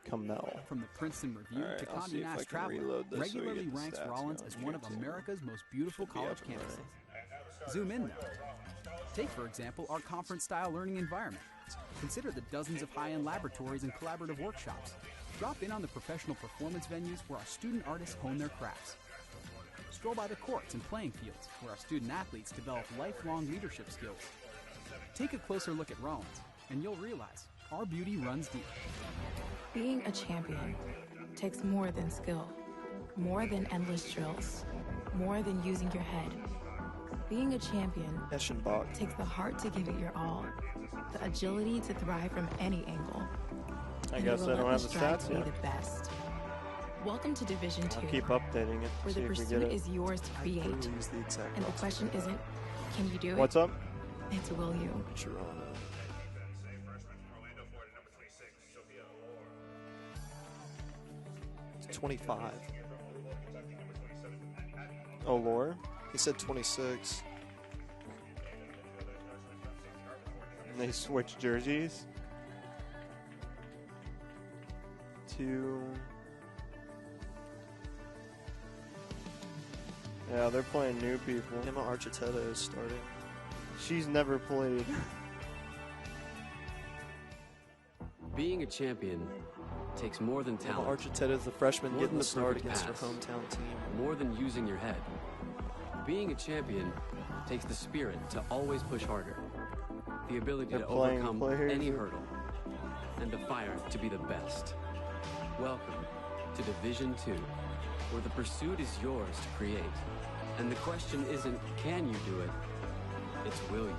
Kamel. From the Princeton Review All right, to Condé Condé Nast Nast Traveler, so regularly ranks Rollins as one of America's most beautiful college campuses. Zoom in, though. Take, for example, our conference-style learning environment. Consider the dozens of high-end laboratories and collaborative workshops. Drop in on the professional performance venues where our student artists hone their crafts. Stroll by the courts and playing fields where our student athletes develop lifelong leadership skills. Take a closer look at Rollins, and you'll realize our beauty runs deep. Being a champion takes more than skill, more than endless drills, more than using your head. Being a champion takes the heart to give it your all, the agility to thrive from any angle, I guess I don't have the stats to be yet. the best. Welcome to Division 2. I'll keep updating it. Where the pursuit is yours to create. And the question isn't, can you do it? What's up? It's will you. 25. Oh, Laura? He said 26. And they switched jerseys to... Yeah, they're playing new people. Emma Architetta is starting. She's never played. Being a champion takes more than Emma talent. Architetta is the freshman More getting than the start perfect against her pass. hometown team. More than using your head. Being a champion takes the spirit to always push harder, the ability They're to playing overcome players. any hurdle, and the fire to be the best. Welcome to Division 2, where the pursuit is yours to create. And the question isn't, can you do it? It's will you.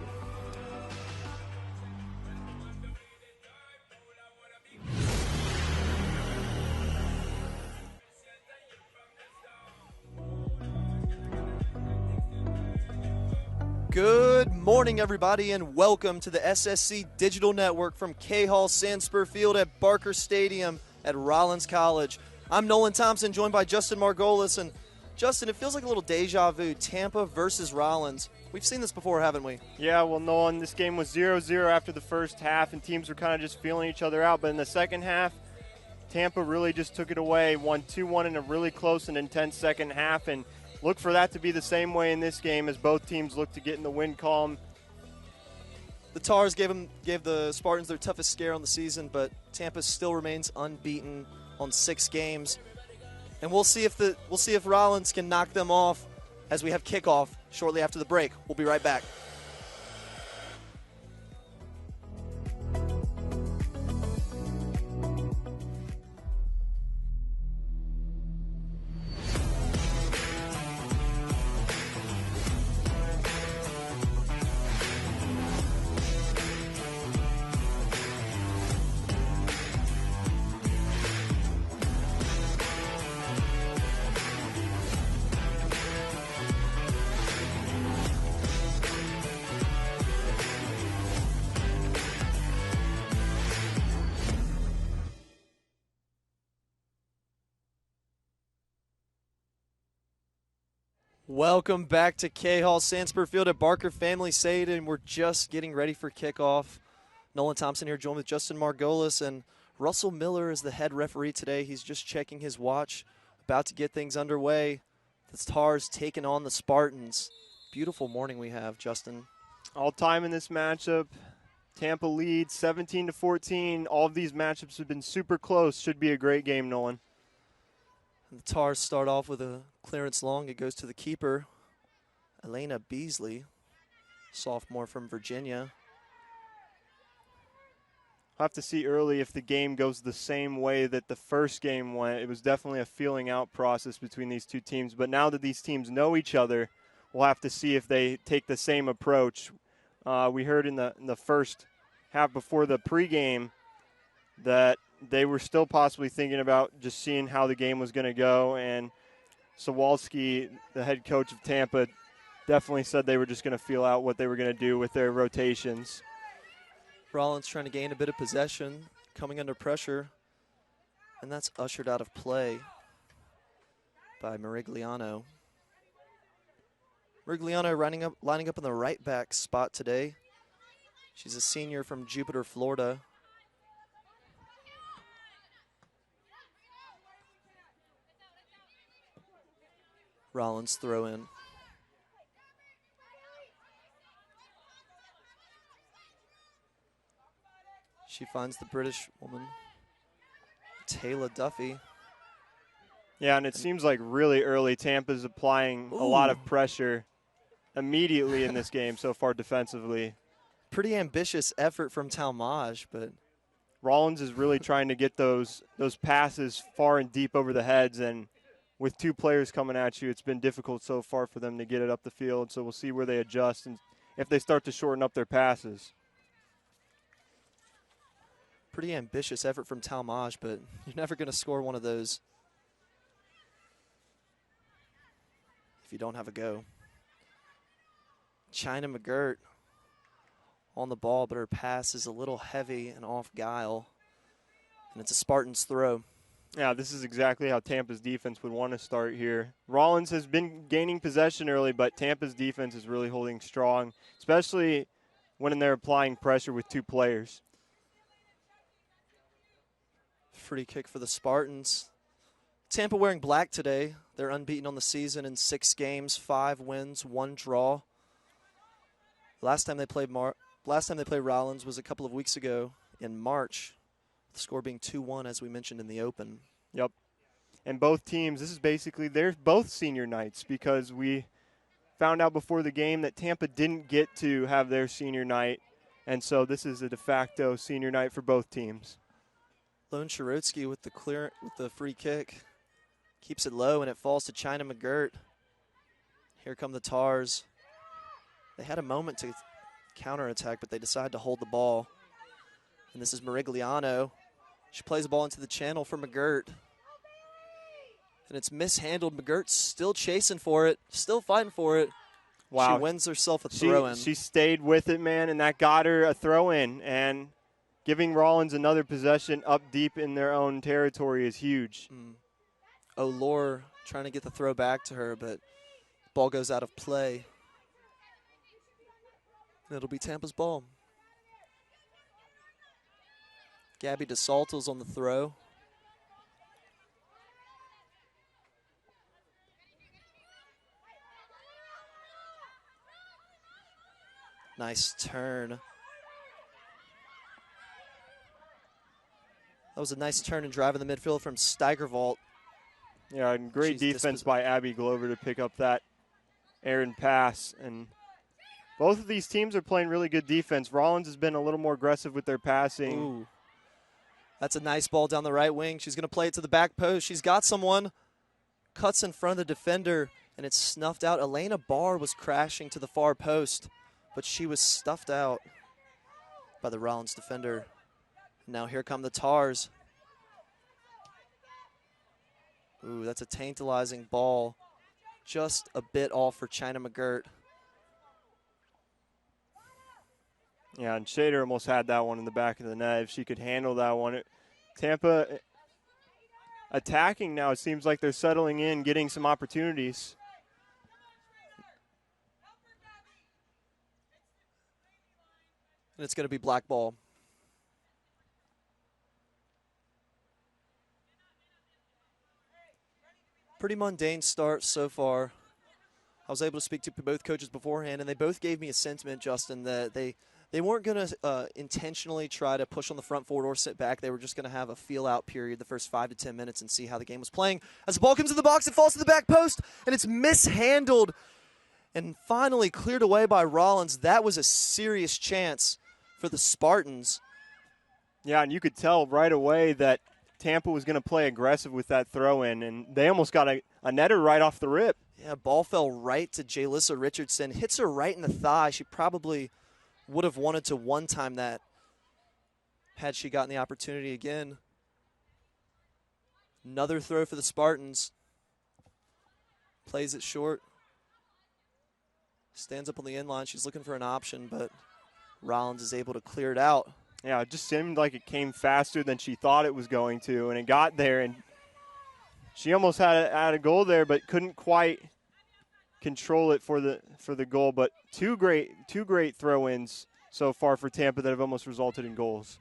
Good morning, everybody, and welcome to the SSC Digital Network from K-Hall Sandspur Field at Barker Stadium at Rollins College. I'm Nolan Thompson, joined by Justin Margolis. And Justin, it feels like a little deja vu. Tampa versus Rollins. We've seen this before, haven't we? Yeah, well, Nolan, this game was 0-0 after the first half, and teams were kind of just feeling each other out. But in the second half, Tampa really just took it away, won 2-1 in a really close and intense second half, and look for that to be the same way in this game as both teams look to get in the win column. The Tars gave the Spartans their toughest scare on the season, but Tampa still remains unbeaten on 6 games. And we'll see if Rollins can knock them off as we have kickoff shortly after the break. We'll be right back. Welcome back to K-Hall Sandspur Field at Barker Family Stadium, and we're just getting ready for kickoff. Nolan Thompson here, joined with Justin Margolis, and Russell Miller is the head referee today. He's just checking his watch, about to get things underway. The Tars taking on the Spartans. Beautiful morning we have, Justin. All time in this matchup. Tampa leads 17-14. All of these matchups have been super close. Should be a great game, Nolan. And the Tars start off with a clearance long. It goes to the keeper, Elena Beasley, sophomore from Virginia. I'll have to see early if the game goes the same way that the first game went. It was definitely a feeling out process between these two teams. But now that these teams know each other, we'll have to see if they take the same approach. We heard in the first half before the pregame that they were still possibly thinking about just seeing how the game was going to go. And Sawalski, the head coach of Tampa, definitely said they were just going to feel out what they were going to do with their rotations. Rollins trying to gain a bit of possession, coming under pressure, and that's ushered out of play by Merigliano. Merigliano lining up in the right back spot today. She's a senior from Jupiter, Florida. Rollins throw in. She finds the British woman, Taylor Duffy. Yeah, and it seems like really early Tampa's applying a lot of pressure immediately in this game so far defensively. Pretty ambitious effort from Talmadge, but Rollins is really trying to get those passes far and deep over the heads, and with two players coming at you, it's been difficult so far for them to get it up the field. So we'll see where they adjust and if they start to shorten up their passes. pretty ambitious effort from Talmadge, but you're never going to score one of those if you don't have a go. China McGirt on the ball, but her pass is a little heavy and off guile, and it's a Spartans throw. Yeah, this is exactly how Tampa's defense would want to start here. Rollins has been gaining possession early, but Tampa's defense is really holding strong, especially when they're applying pressure with two players. Free kick for the Spartans. Tampa wearing black today. They're unbeaten on the season in 6 games, 5 wins, 1 draw. Last time they played Rollins was a couple of weeks ago in March. The score being 2-1, as we mentioned in the open. Yep. And both teams, this is basically, they're both senior nights because we found out before the game that Tampa didn't get to have their senior night. And so this is a de facto senior night for both teams. Lone Shirotsky with the free kick. Keeps it low, and it falls to China McGirt. Here come the Tars. They had a moment to counterattack, but they decide to hold the ball. And this is Marigliano. She plays the ball into the channel for McGirt. And it's mishandled. McGirt's still chasing for it, still fighting for it. Wow. She wins herself a throw-in. She stayed with it, man, and that got her a throw-in. And giving Rollins another possession up deep in their own territory is huge. O'Lore trying to get the throw back to her, but ball goes out of play. And it'll be Tampa's ball. Gabby DeSalto's on the throw. Nice turn. That was a nice turn and drive in the midfield from Steigerwald. Yeah, and great defense by Abby Glover to pick up that errant pass. And both of these teams are playing really good defense. Rollins has been a little more aggressive with their passing. Ooh. That's a nice ball down the right wing. She's going to play it to the back post. She's got someone. Cuts in front of the defender, and it's snuffed out. Elena Barr was crashing to the far post, but she was stuffed out by the Rollins defender. Now here come the Tars. Ooh, that's a tantalizing ball. Just a bit off for China McGirt. Yeah, and Shader almost had that one in the back of the net. If she could handle that one. Tampa attacking now. It seems like they're settling in, getting some opportunities. And it's going to be black ball. Pretty mundane start so far. I was able to speak to both coaches beforehand, and they both gave me a sentiment, Justin, that they weren't going to intentionally try to push on the front forward or sit back. They were just going to have a feel-out period the first 5 to 10 minutes and see how the game was playing. As the ball comes in the box, it falls to the back post, and it's mishandled and finally cleared away by Rollins. That was a serious chance for the Spartans. Yeah, and you could tell right away that Tampa was going to play aggressive with that throw-in, and they almost got a netter right off the rip. Yeah, ball fell right to Jalissa Richardson. Hits her right in the thigh. She probably would have wanted to one-time that had she gotten the opportunity again. Another throw for the Spartans. Plays it short. Stands up on the end line. She's looking for an option, but Rollins is able to clear it out. Yeah, it just seemed like it came faster than she thought it was going to, and it got there, and she almost had a goal there, but couldn't quite control it for the goal. But two great throw-ins so far for Tampa that have almost resulted in goals.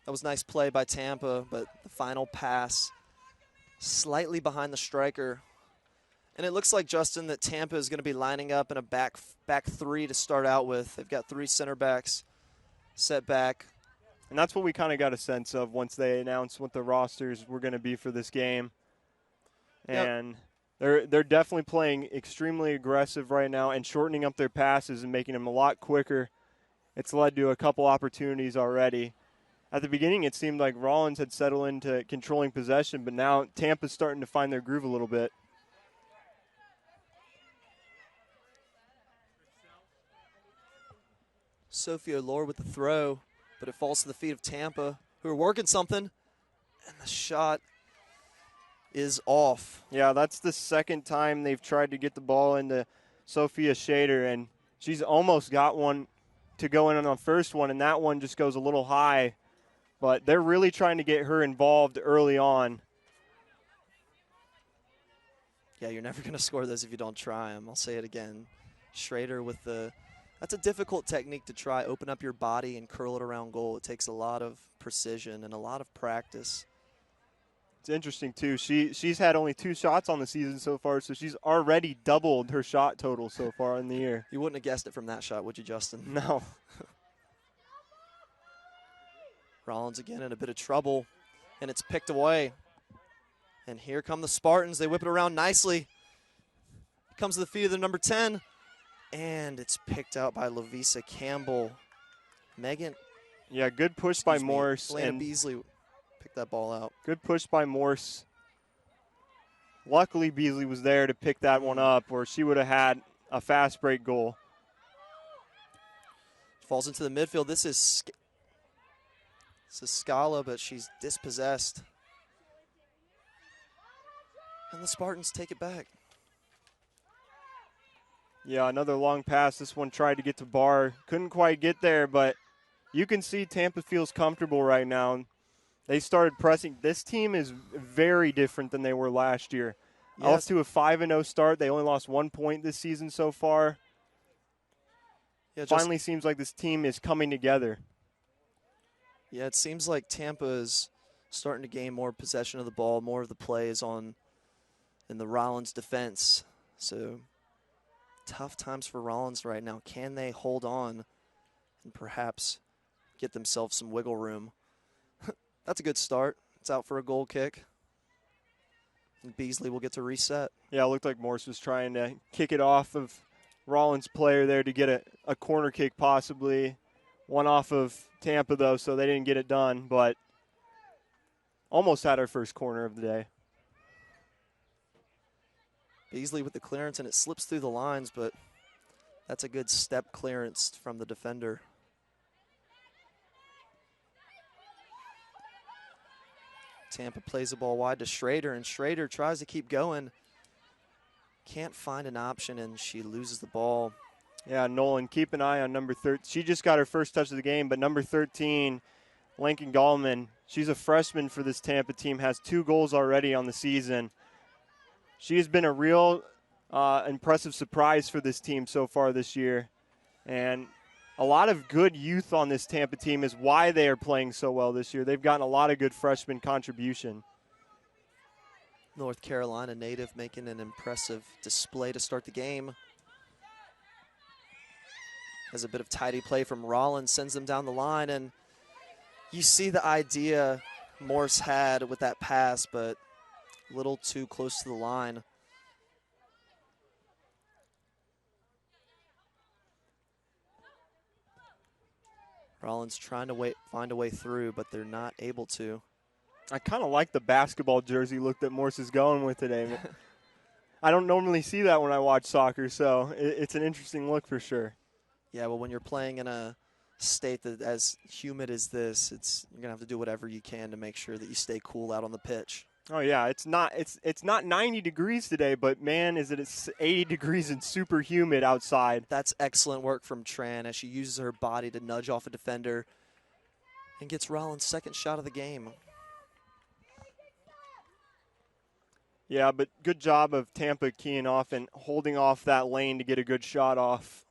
That was nice play by Tampa, but the final pass slightly behind the striker. And it looks like, Justin, that Tampa is going to be lining up in a back three to start out with. They've got 3 center backs set back. And that's what we kind of got a sense of once they announced what the rosters were going to be for this game. And they're definitely playing extremely aggressive right now and shortening up their passes and making them a lot quicker. It's led to a couple opportunities already. At the beginning, it seemed like Rollins had settled into controlling possession, but now Tampa's starting to find their groove a little bit. Sophia Lore with the throw, but it falls to the feet of Tampa, who are working something, and the shot is off. Yeah, that's the second time they've tried to get the ball into Sophia Shader, and she's almost got one to go in on the first one, and that one just goes a little high. But they're really trying to get her involved early on. Yeah, you're never going to score those if you don't try them. I'll say it again. Schrader with that's a difficult technique to try. Open up your body and curl it around goal. It takes a lot of precision and a lot of practice. It's interesting, too. She's had only 2 shots on the season so far, so she's already doubled her shot total so far in the year. You wouldn't have guessed it from that shot, would you, Justin? No. Rollins again in a bit of trouble, and it's picked away. And here come the Spartans. They whip it around nicely. Comes to the feet of the number 10, and it's picked out by Lavisa Campbell. Megan. Yeah, good push by Morse. Elena Beasley picked that ball out. Good push by Morse. Luckily, Beasley was there to pick that one up, or she would have had a fast break goal. Falls into the midfield. This is Scala, but she's dispossessed. And the Spartans take it back. Yeah, another long pass. This one tried to get to Barr. Couldn't quite get there, but you can see Tampa feels comfortable right now. They started pressing. This team is very different than they were last year. Yes. Off to a 5-0 start. They only lost 1 point this season so far. Yeah, Finally seems like this team is coming together. Yeah, it seems like Tampa is starting to gain more possession of the ball. More of the play is in the Rollins defense. So tough times for Rollins right now. Can they hold on and perhaps get themselves some wiggle room? That's a good start. It's out for a goal kick. And Beasley will get to reset. Yeah, it looked like Morse was trying to kick it off of Rollins' player there to get a corner kick possibly. One off of Tampa, though, so they didn't get it done, but almost had our first corner of the day. Beasley with the clearance, and it slips through the lines, but that's a good step clearance from the defender. Tampa plays the ball wide to Schrader, and Schrader tries to keep going. Can't find an option, and she loses the ball. Yeah, Nolan, keep an eye on number 13. She just got her first touch of the game, but number 13, Lincoln Gallman, she's a freshman for this Tampa team, has 2 goals already on the season. She has been a real impressive surprise for this team so far this year. And a lot of good youth on this Tampa team is why they are playing so well this year. They've gotten a lot of good freshman contribution. North Carolina native making an impressive display to start the game. As a bit of tidy play from Rollins sends them down the line, and you see the idea Morse had with that pass, but a little too close to the line. Rollins trying to find a way through, but they're not able to. I kind of like the basketball jersey look that Morse is going with today. I don't normally see that when I watch soccer, so it's an interesting look for sure. Yeah, well, when you're playing in a state that as humid as this, you're gonna have to do whatever you can to make sure that you stay cool out on the pitch. Oh yeah, it's not 90 degrees today, but man, it's 80 degrees and super humid outside. That's excellent work from Tran as she uses her body to nudge off a defender and gets Rollins' second shot of the game. Yeah, but good job of Tampa keying off and holding off that lane to get a good shot off.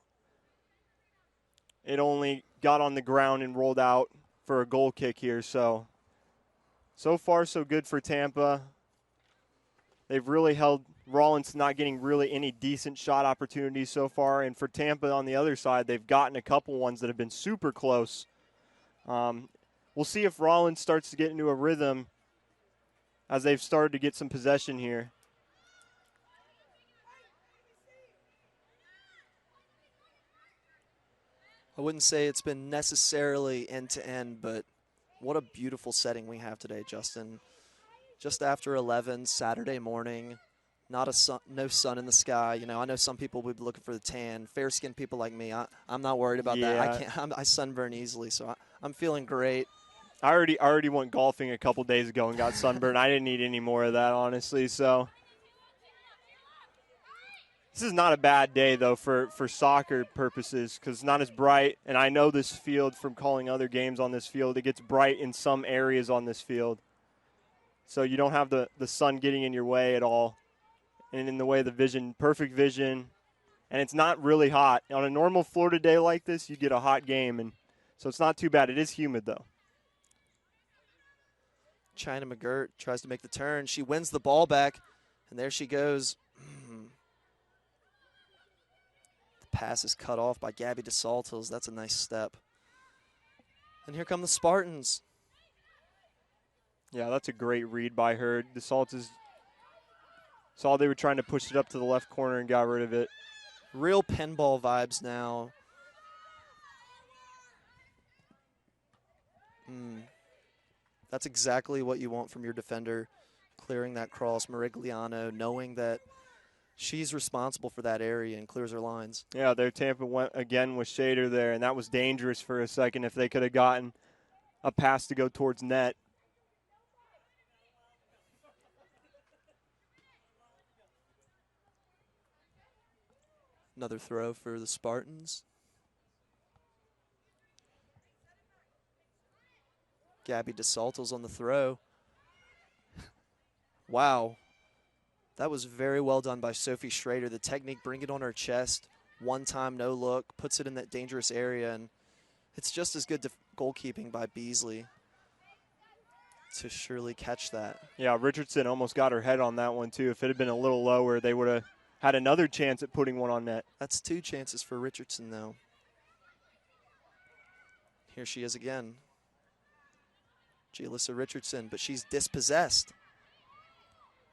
It only got on the ground and rolled out for a goal kick here. So far so good for Tampa. They've really held Rollins not getting really any decent shot opportunities so far. And for Tampa on the other side, they've gotten a couple ones that have been super close. We'll see if Rollins starts to get into a rhythm as they've started to get some possession here. I wouldn't say it's been necessarily end-to-end, but what a beautiful setting we have today, Justin. Just after 11, Saturday morning, no sun in the sky. You know, I know some people would be looking for the tan. Fair-skinned people like me, I'm not worried about that. I sunburn easily, so I'm feeling great. I already went golfing a couple days ago and got sunburned. I didn't need any more of that, honestly. So this is not a bad day, though, for soccer purposes because it's not as bright. And I know this field from calling other games on this field. It gets bright in some areas on this field. So you don't have the sun getting in your way at all. And in the way of the vision, perfect vision. And it's not really hot. On a normal Florida day like this, you get a hot game. And so it's not too bad. It is humid, though. China McGirt tries to make the turn. She wins the ball back, and there she goes. The pass is cut off by Gabby DeSaltos. That's a nice step. And here come the Spartans. Yeah, that's a great read by her. DeSaltos saw they were trying to push it up to the left corner and got rid of it. Real pinball vibes now. That's exactly what you want from your defender, clearing that cross. Marigliano, knowing that she's responsible for that area and clears her lines. Yeah, their Tampa went again with Shader there, and that was dangerous for a second if they could have gotten a pass to go towards net. Another throw for the Spartans. Gabby DeSalto's on the throw. Wow. That was very well done by Sophie Schrader. The technique, bring it on her chest, one time, no look, puts it in that dangerous area, and it's just as good goalkeeping by Beasley to surely catch that. Yeah, Richardson almost got her head on that one, too. If it had been a little lower, they would have had another chance at putting one on net. That's 2 chances for Richardson, though. Here she is again. Jalissa Richardson, but she's dispossessed.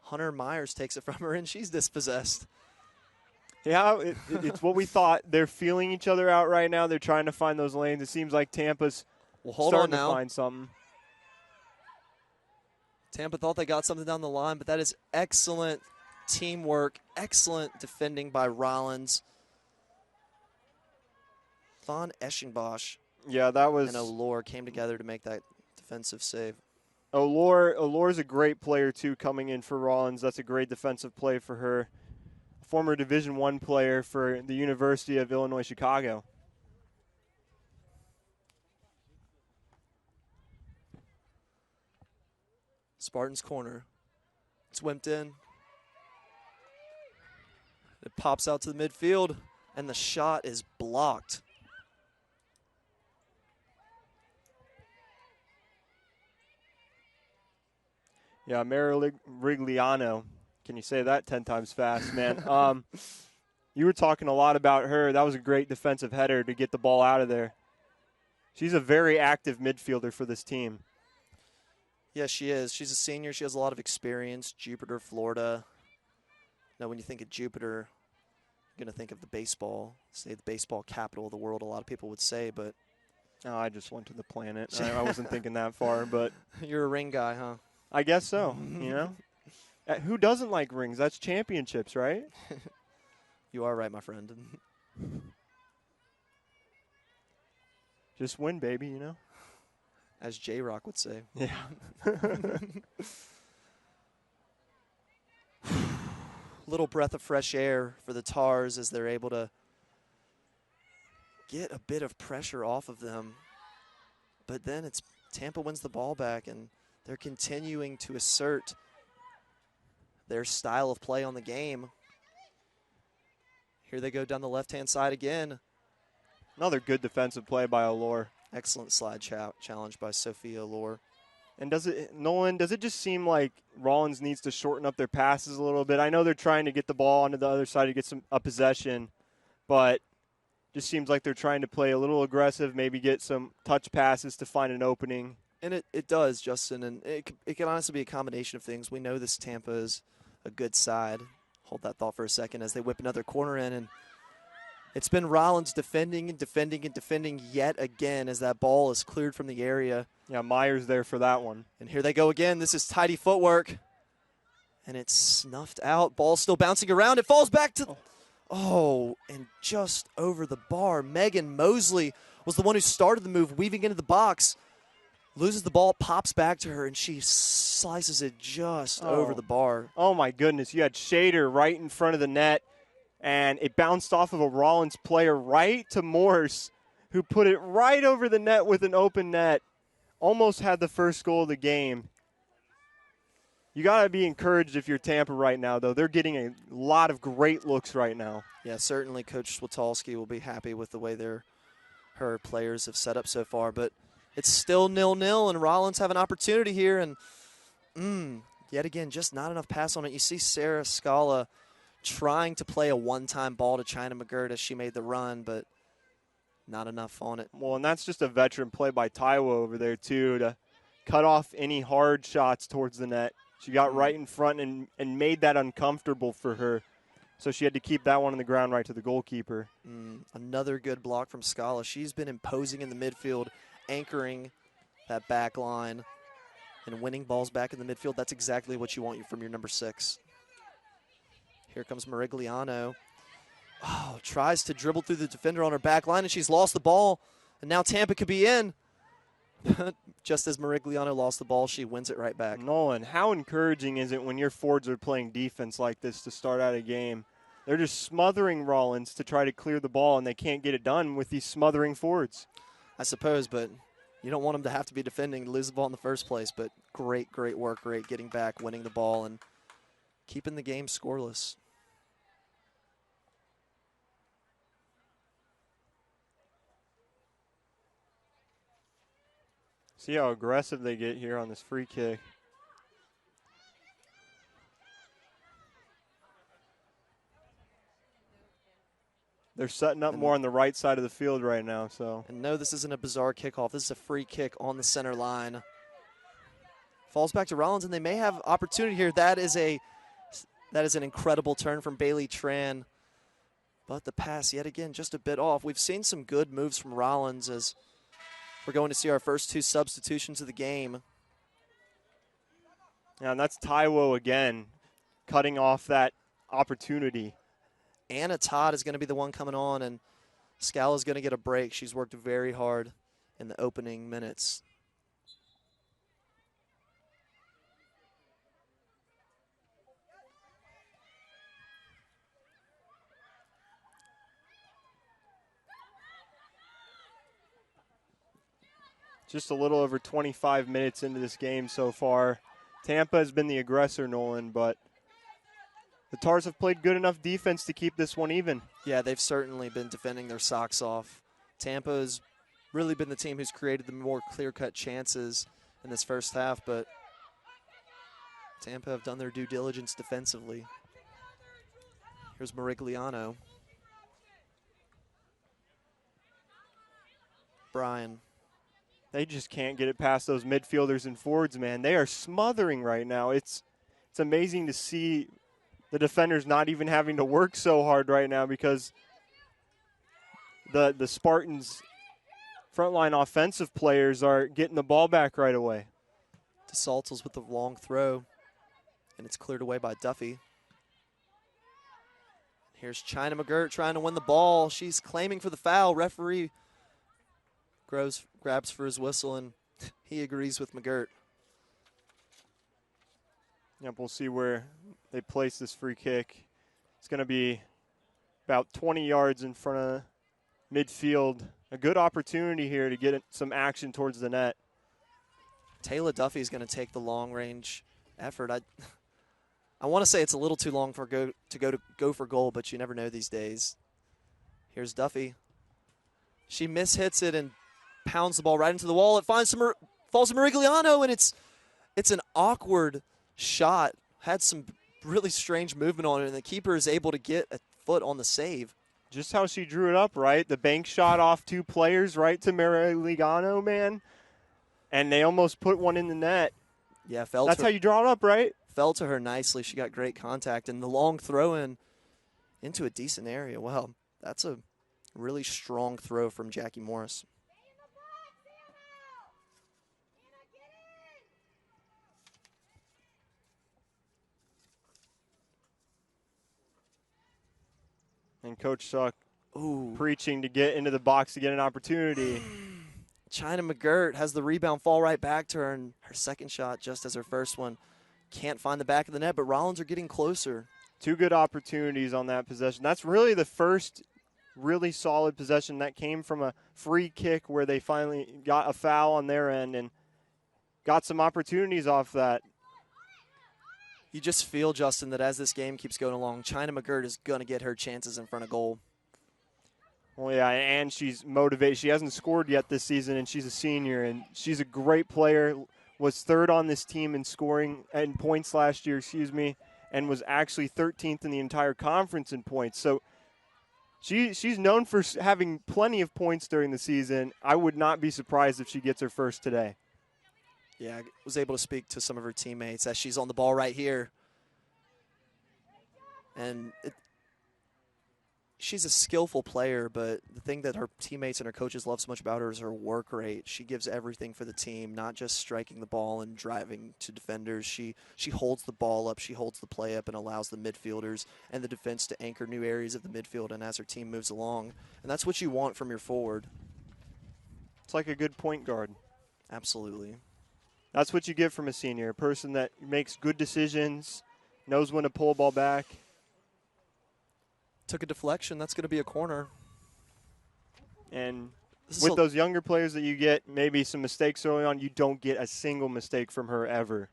Hunter Myers takes it from her, and she's dispossessed. Yeah, it's what we thought. They're feeling each other out right now. They're trying to find those lanes. It seems like Tampa's starting to find something. Tampa thought they got something down the line, but that is excellent teamwork, excellent defending by Rollins. Von Eschenbosch and O'Lore came together to make that defensive save. O'Lore's a great player, too, coming in for Rollins. That's a great defensive play for her. Former Division I player for the University of Illinois Chicago. Spartans corner. It's whipped in. It pops out to the midfield, and the shot is blocked. Yeah, Marigliano. Can you say that 10 times fast, man? You were talking a lot about her. That was a great defensive header to get the ball out of there. She's a very active midfielder for this team. Yeah, she is. She's a senior. She has a lot of experience. Jupiter, Florida. Now, when you think of Jupiter, you're going to think of the baseball, say the baseball capital of the world, a lot of people would say, but. Oh, I just went to the planet. I wasn't thinking that far, but. You're a ring guy, huh? I guess so, you know. Who doesn't like rings? That's championships, right? You are right, my friend. Just win, baby, you know. As J-Rock would say. Yeah. Little breath of fresh air for the Tars as they're able to get a bit of pressure off of them. But then it's Tampa wins the ball back, and they're continuing to assert their style of play on the game. Here they go down the left-hand side again. Another good defensive play by O'Lore. Excellent slide challenge by Sophia Lohr. And Nolan, does it just seem like Rollins needs to shorten up their passes a little bit? I know they're trying to get the ball onto the other side to get a possession, but just seems like they're trying to play a little aggressive, maybe get some touch passes to find an opening. And it does, Justin, and it can honestly be a combination of things. We know this Tampa is a good side. Hold that thought for a second as they whip another corner in, and it's been Rollins defending and defending and defending yet again as that ball is cleared from the area. Yeah, Myers there for that one. And here they go again. This is tidy footwork. And it's snuffed out. Ball still bouncing around. It falls back to... and just over the bar. Megan Mosley was the one who started the move, weaving into the box. Loses the ball, pops back to her, and she slices it just over the bar. Oh, my goodness. You had Shader right in front of the net, and it bounced off of a Rollins player right to Morse, who put it right over the net with an open net. Almost had the first goal of the game. You got to be encouraged if you're Tampa right now, though. They're getting a lot of great looks right now. Yeah, certainly Coach Switalski will be happy with the way her players have set up so far, but it's still 0-0, and Rollins have an opportunity here, and yet again, just not enough pass on it. You see Sarah Scala trying to play a one-time ball to China McGirt as she made the run, but not enough on it. Well, and that's just a veteran play by Taiwo over there, too, to cut off any hard shots towards the net. She got right in front and made that uncomfortable for her, so she had to keep that one on the ground right to the goalkeeper. Another good block from Scala. She's been imposing in the midfield, anchoring that back line and winning balls back in the midfield. That's exactly what you want from your number 6. Here comes Marigliano. Tries to dribble through the defender on her back line, and she's lost the ball, and now Tampa could be in. Just as Marigliano lost the ball, she wins it right back. Nolan, how encouraging is it when your forwards are playing defense like this to start out a game? They're just smothering Rollins to try to clear the ball, and they can't get it done with these smothering forwards. I suppose, but you don't want them to have to be defending to lose the ball in the first place. But great work rate, getting back, winning the ball, and keeping the game scoreless. See how aggressive they get here on this free kick. They're setting up more on the right side of the field right now. And no, this isn't a bizarre kickoff. This is a free kick on the center line. Falls back to Rollins, and they may have opportunity here. That is an incredible turn from Bailey Tran. But the pass, yet again, just a bit off. We've seen some good moves from Rollins as we're going to see our first 2 substitutions of the game. Yeah, and that's Taiwo again, cutting off that opportunity. Anna Todd is going to be the one coming on, and Scala's going to get a break. She's worked very hard in the opening minutes. Just a little over 25 minutes into this game so far. Tampa has been the aggressor, Nolan, but the Tars have played good enough defense to keep this one even. Yeah, they've certainly been defending their socks off. Tampa has really been the team who's created the more clear-cut chances in this first half, but Tampa have done their due diligence defensively. Here's Marigliano. Brian. They just can't get it past those midfielders and forwards, man. They are smothering right now. It's amazing to see the defenders not even having to work so hard right now because the Spartans' frontline offensive players are getting the ball back right away. DeSaltles with the long throw, and it's cleared away by Duffy. Here's China McGirt trying to win the ball. She's claiming for the foul. Referee grabs for his whistle, and he agrees with McGirt. Yep, we'll see where they place this free kick. It's going to be about 20 yards in front of midfield. A good opportunity here to get some action towards the net. Taylor Duffy is going to take the long-range effort. I want to say it's a little too long for go for goal, but you never know these days. Here's Duffy. She mishits it, and pounds the ball right into the wall. It falls to Marigliano, and it's an awkward shot. Had some really strange movement on it, and the keeper is able to get a foot on the save. Just how she drew it up, right? The bank shot off 2 players right to Marigliano, man. And they almost put one in the net. Yeah, That's how you draw it up, right? Fell to her nicely. She got great contact. And the long throw-in into a decent area. Well, that's a really strong throw from Jackie Morris. And Coach Suck preaching to get into the box to get an opportunity. China McGirt has the rebound fall right back to her, and her second shot, just as her first one, can't find the back of the net, but Rollins are getting closer. 2 good opportunities on that possession. That's really the first really solid possession that came from a free kick where they finally got a foul on their end and got some opportunities off that. You just feel, Justin, that as this game keeps going along, China McGirt is going to get her chances in front of goal. Well, yeah, and she's motivated. She hasn't scored yet this season, and she's a senior, and she's a great player. Was 3rd on this team in scoring and points last year, and was actually 13th in the entire conference in points. So she's known for having plenty of points during the season. I would not be surprised if she gets her first today. Yeah, I was able to speak to some of her teammates as she's on the ball right here. And she's a skillful player, but the thing that her teammates and her coaches love so much about her is her work rate. She gives everything for the team, not just striking the ball and driving to defenders. She holds the ball up, she holds the play up, and allows the midfielders and the defense to anchor new areas of the midfield and as her team moves along. And that's what you want from your forward. It's like a good point guard. Absolutely. That's what you get from a senior, a person that makes good decisions, knows when to pull a ball back. Took a deflection. That's going to be a corner. And with those younger players that you get, maybe some mistakes early on, you don't get a single mistake from her ever.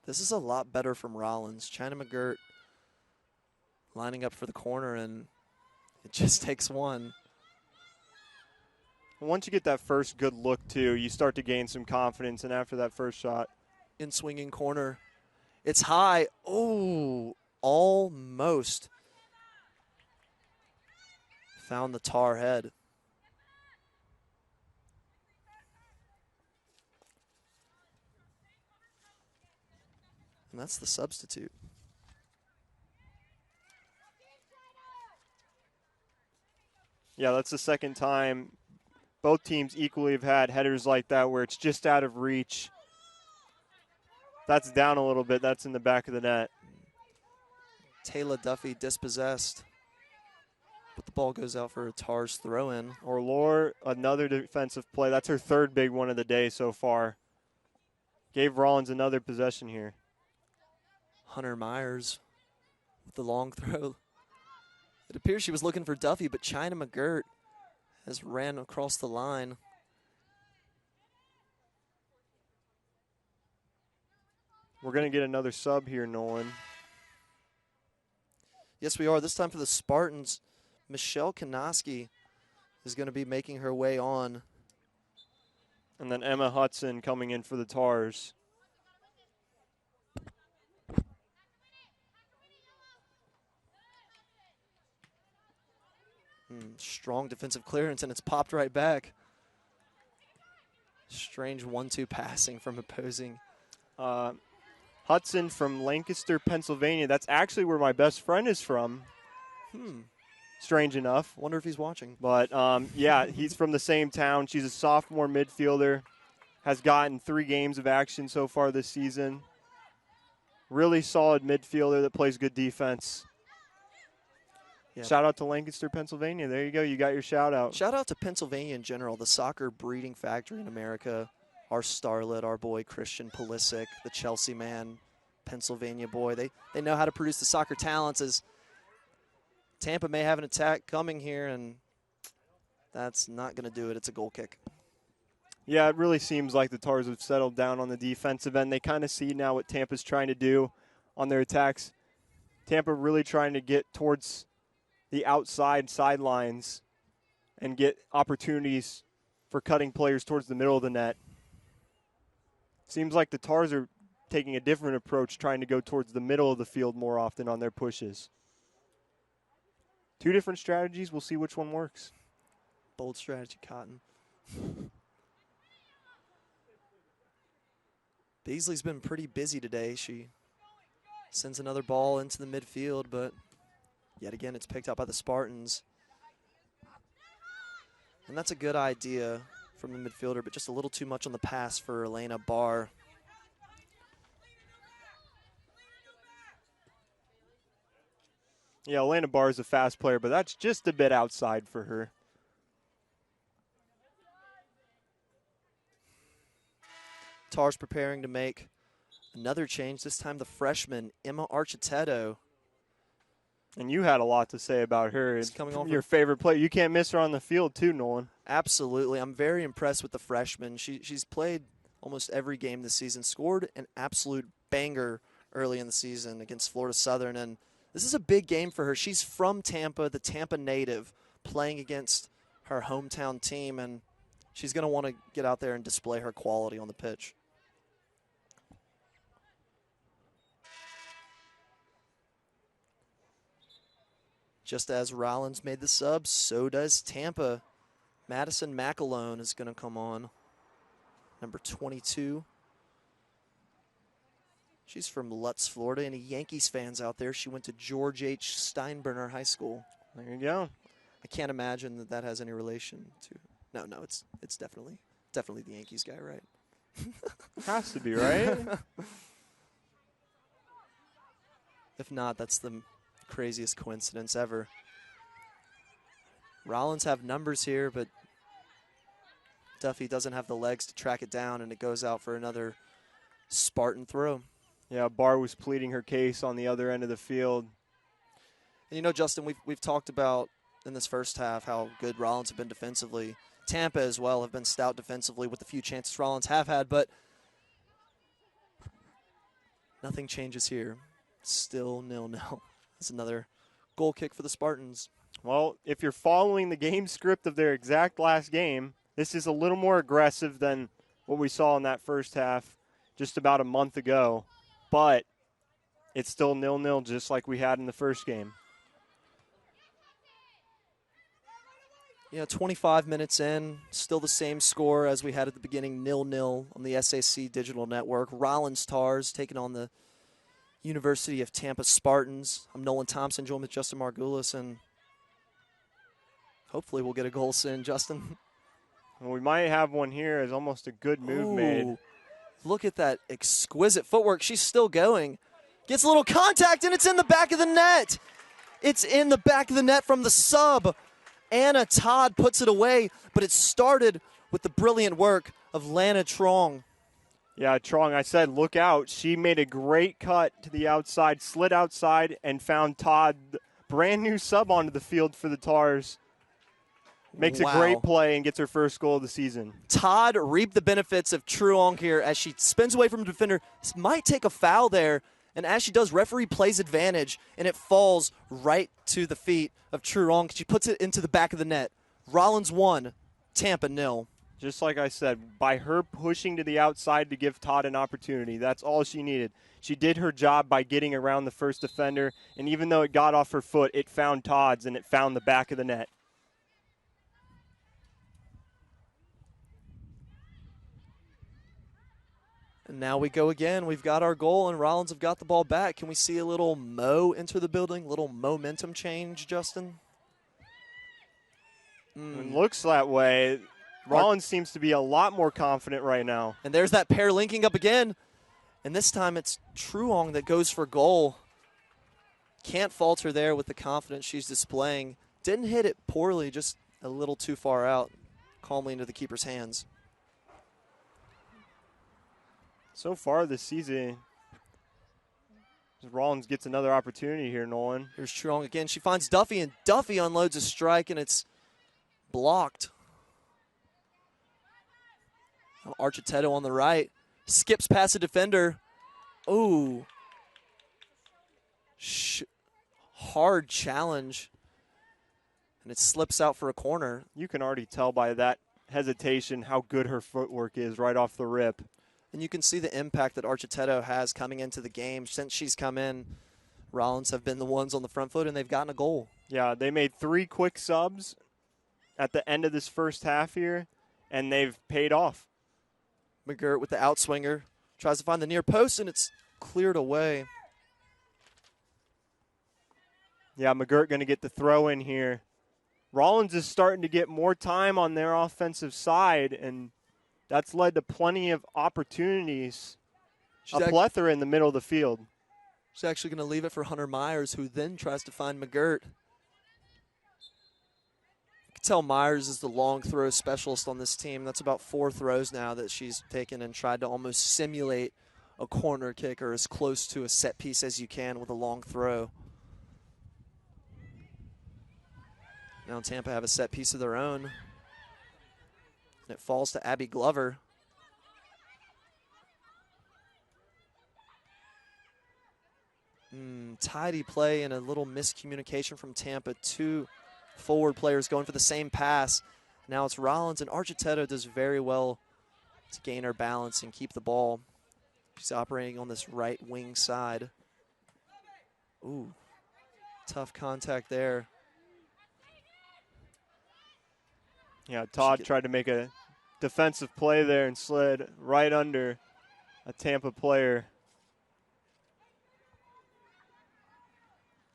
This is a lot better from Rollins. China McGirt lining up for the corner, and it just takes one. Once you get that first good look, too, you start to gain some confidence, and after that first shot. In swinging corner. It's high. Oh, almost. Found the tar head. And that's the substitute. Yeah, that's the second time both teams equally have had headers like that where it's just out of reach. That's down a little bit. That's in the back of the net. Taylor Duffy dispossessed. But the ball goes out for a Tars throw-in. Orlor, another defensive play. That's her 3rd big one of the day so far. Gave Rollins another possession here. Hunter Myers with the long throw. It appears she was looking for Duffy, but China McGirt has ran across the line. We're going to get another sub here, Nolan. Yes, we are. This time for the Spartans, Michelle Kanoski is going to be making her way on. And then Emma Hudson coming in for the Tars. Strong defensive clearance, and it's popped right back. Strange 1-2 passing from opposing. Hudson from Lancaster, Pennsylvania. That's actually where my best friend is from. Strange enough. Wonder if he's watching. But, yeah, he's from the same town. She's a sophomore midfielder. Has gotten 3 games of action so far this season. Really solid midfielder that plays good defense. Yeah. Shout out to Lancaster, Pennsylvania. There you go. You got your shout out. Shout out to Pennsylvania in general, the soccer breeding factory in America. Our starlet, our boy Christian Pulisic, the Chelsea man, Pennsylvania boy. They know how to produce the soccer talents. As Tampa may have an attack coming here, and that's not going to do it. It's a goal kick. Yeah, it really seems like the Tars have settled down on the defensive end. They kind of see now what Tampa's trying to do on their attacks. Tampa really trying to get towards the outside sidelines and get opportunities for cutting players towards the middle of the net. Seems like the Tars are taking a different approach, trying to go towards the middle of the field more often on their pushes. Two different strategies. We'll see which one works. Bold strategy, Cotton. Beasley's been pretty busy today. She sends another ball into the midfield, but yet again it's picked up by the Spartans. And that's a good idea from the midfielder, but just a little too much on the pass for Elena Barr. Yeah, Elena Barr is a fast player, but that's just a bit outside for her. Tars preparing to make another change, this time the freshman, Emma Architetto. And you had a lot to say about her. It's coming on your favorite player. You can't miss her on the field too, Nolan. Absolutely. I'm very impressed with the freshman. She's played almost every game this season, scored an absolute banger early in the season against Florida Southern, and this is a big game for her. She's from Tampa, the Tampa native, playing against her hometown team, and she's going to want to get out there and display her quality on the pitch. Just as Rollins made the sub, so does Tampa. Madison McAlone is going to come on, number 22. She's from Lutz, Florida. Any Yankees fans out there? She went to George H. Steinbrenner High School. There you go. I can't imagine that that has any relation to. No, it's definitely the Yankees guy, right? Has to be, right? If not, that's the craziest coincidence ever. Rollins have numbers here, but Duffy doesn't have the legs to track it down, and it goes out for another Spartan throw. Yeah, Barr was pleading her case on the other end of the field. And you know, Justin, we've talked about in this first half how good Rollins have been defensively. Tampa as well have been stout defensively with the few chances Rollins have had, but nothing changes here. Still 0-0. That's another goal kick for the Spartans. Well, if you're following the game script of their exact last game, this is a little more aggressive than what we saw in that first half just about a month ago. But it's still 0-0 just like we had in the first game. Yeah, 25 minutes in, still the same score as we had at the beginning, 0-0 on the SAC Digital Network. Rollins Tars taking on the University of Tampa Spartans. I'm Nolan Thompson, joined with Justin Margulis, and hopefully we'll get a goal soon, Justin. Well, we might have one here as almost a good move made. Look at that exquisite footwork. She's still going. Gets a little contact, and it's in the back of the net. It's in the back of the net from the sub. Anna Todd puts it away, but it started with the brilliant work of Lana Trong. Yeah, Trong, I said, look out. She made a great cut to the outside, slid outside, and found Todd, brand new sub onto the field for the Tars. Makes a great play and gets her first goal of the season. Todd reaped the benefits of Truong here as she spins away from the defender. This might take a foul there, and as she does, referee plays advantage, and it falls right to the feet of Truong. She puts it into the back of the net. Rollins 1, Tampa 0. Just like I said, by her pushing to the outside to give Todd an opportunity, that's all she needed. She did her job by getting around the first defender, and even though it got off her foot, it found Todd's, and it found the back of the net. And now we go again. We've got our goal, and Rollins have got the ball back. Can we see a little Mo enter the building? Little momentum change, Justin? It looks that way. Rollins seems to be a lot more confident right now. And there's that pair linking up again. And this time it's Truong that goes for goal. Can't falter there with the confidence she's displaying. Didn't hit it poorly, just a little too far out, calmly into the keeper's hands. So far this season, Rollins gets another opportunity here, Nolan. Here's Truong again. She finds Duffy, and Duffy unloads a strike, and it's blocked. Architetto on the right. Skips past the defender. Oh. Hard challenge. And it slips out for a corner. You can already tell by that hesitation how good her footwork is right off the rip. And you can see the impact that Architetto has coming into the game. Since she's come in, Rollins have been the ones on the front foot, and they've gotten a goal. Yeah, they made 3 quick subs at the end of this first half here, and they've paid off. McGirt with the outswinger. Tries to find the near post, and it's cleared away. Yeah, McGirt going to get the throw in here. Rollins is starting to get more time on their offensive side, and that's led to plenty of opportunities. A plethora in the middle of the field. She's actually going to leave it for Hunter Myers, who then tries to find McGirt. You can tell Myers is the long throw specialist on this team. That's about 4 throws now that she's taken and tried to almost simulate a corner kick or as close to a set piece as you can with a long throw. Now Tampa have a set piece of their own. And it falls to Abby Glover. Tidy play and a little miscommunication from Tampa. 2 forward players going for the same pass. Now it's Rollins, and Architetto does very well to gain her balance and keep the ball. She's operating on this right wing side. Ooh, tough contact there. Yeah, Todd tried to make a defensive play there and slid right under a Tampa player.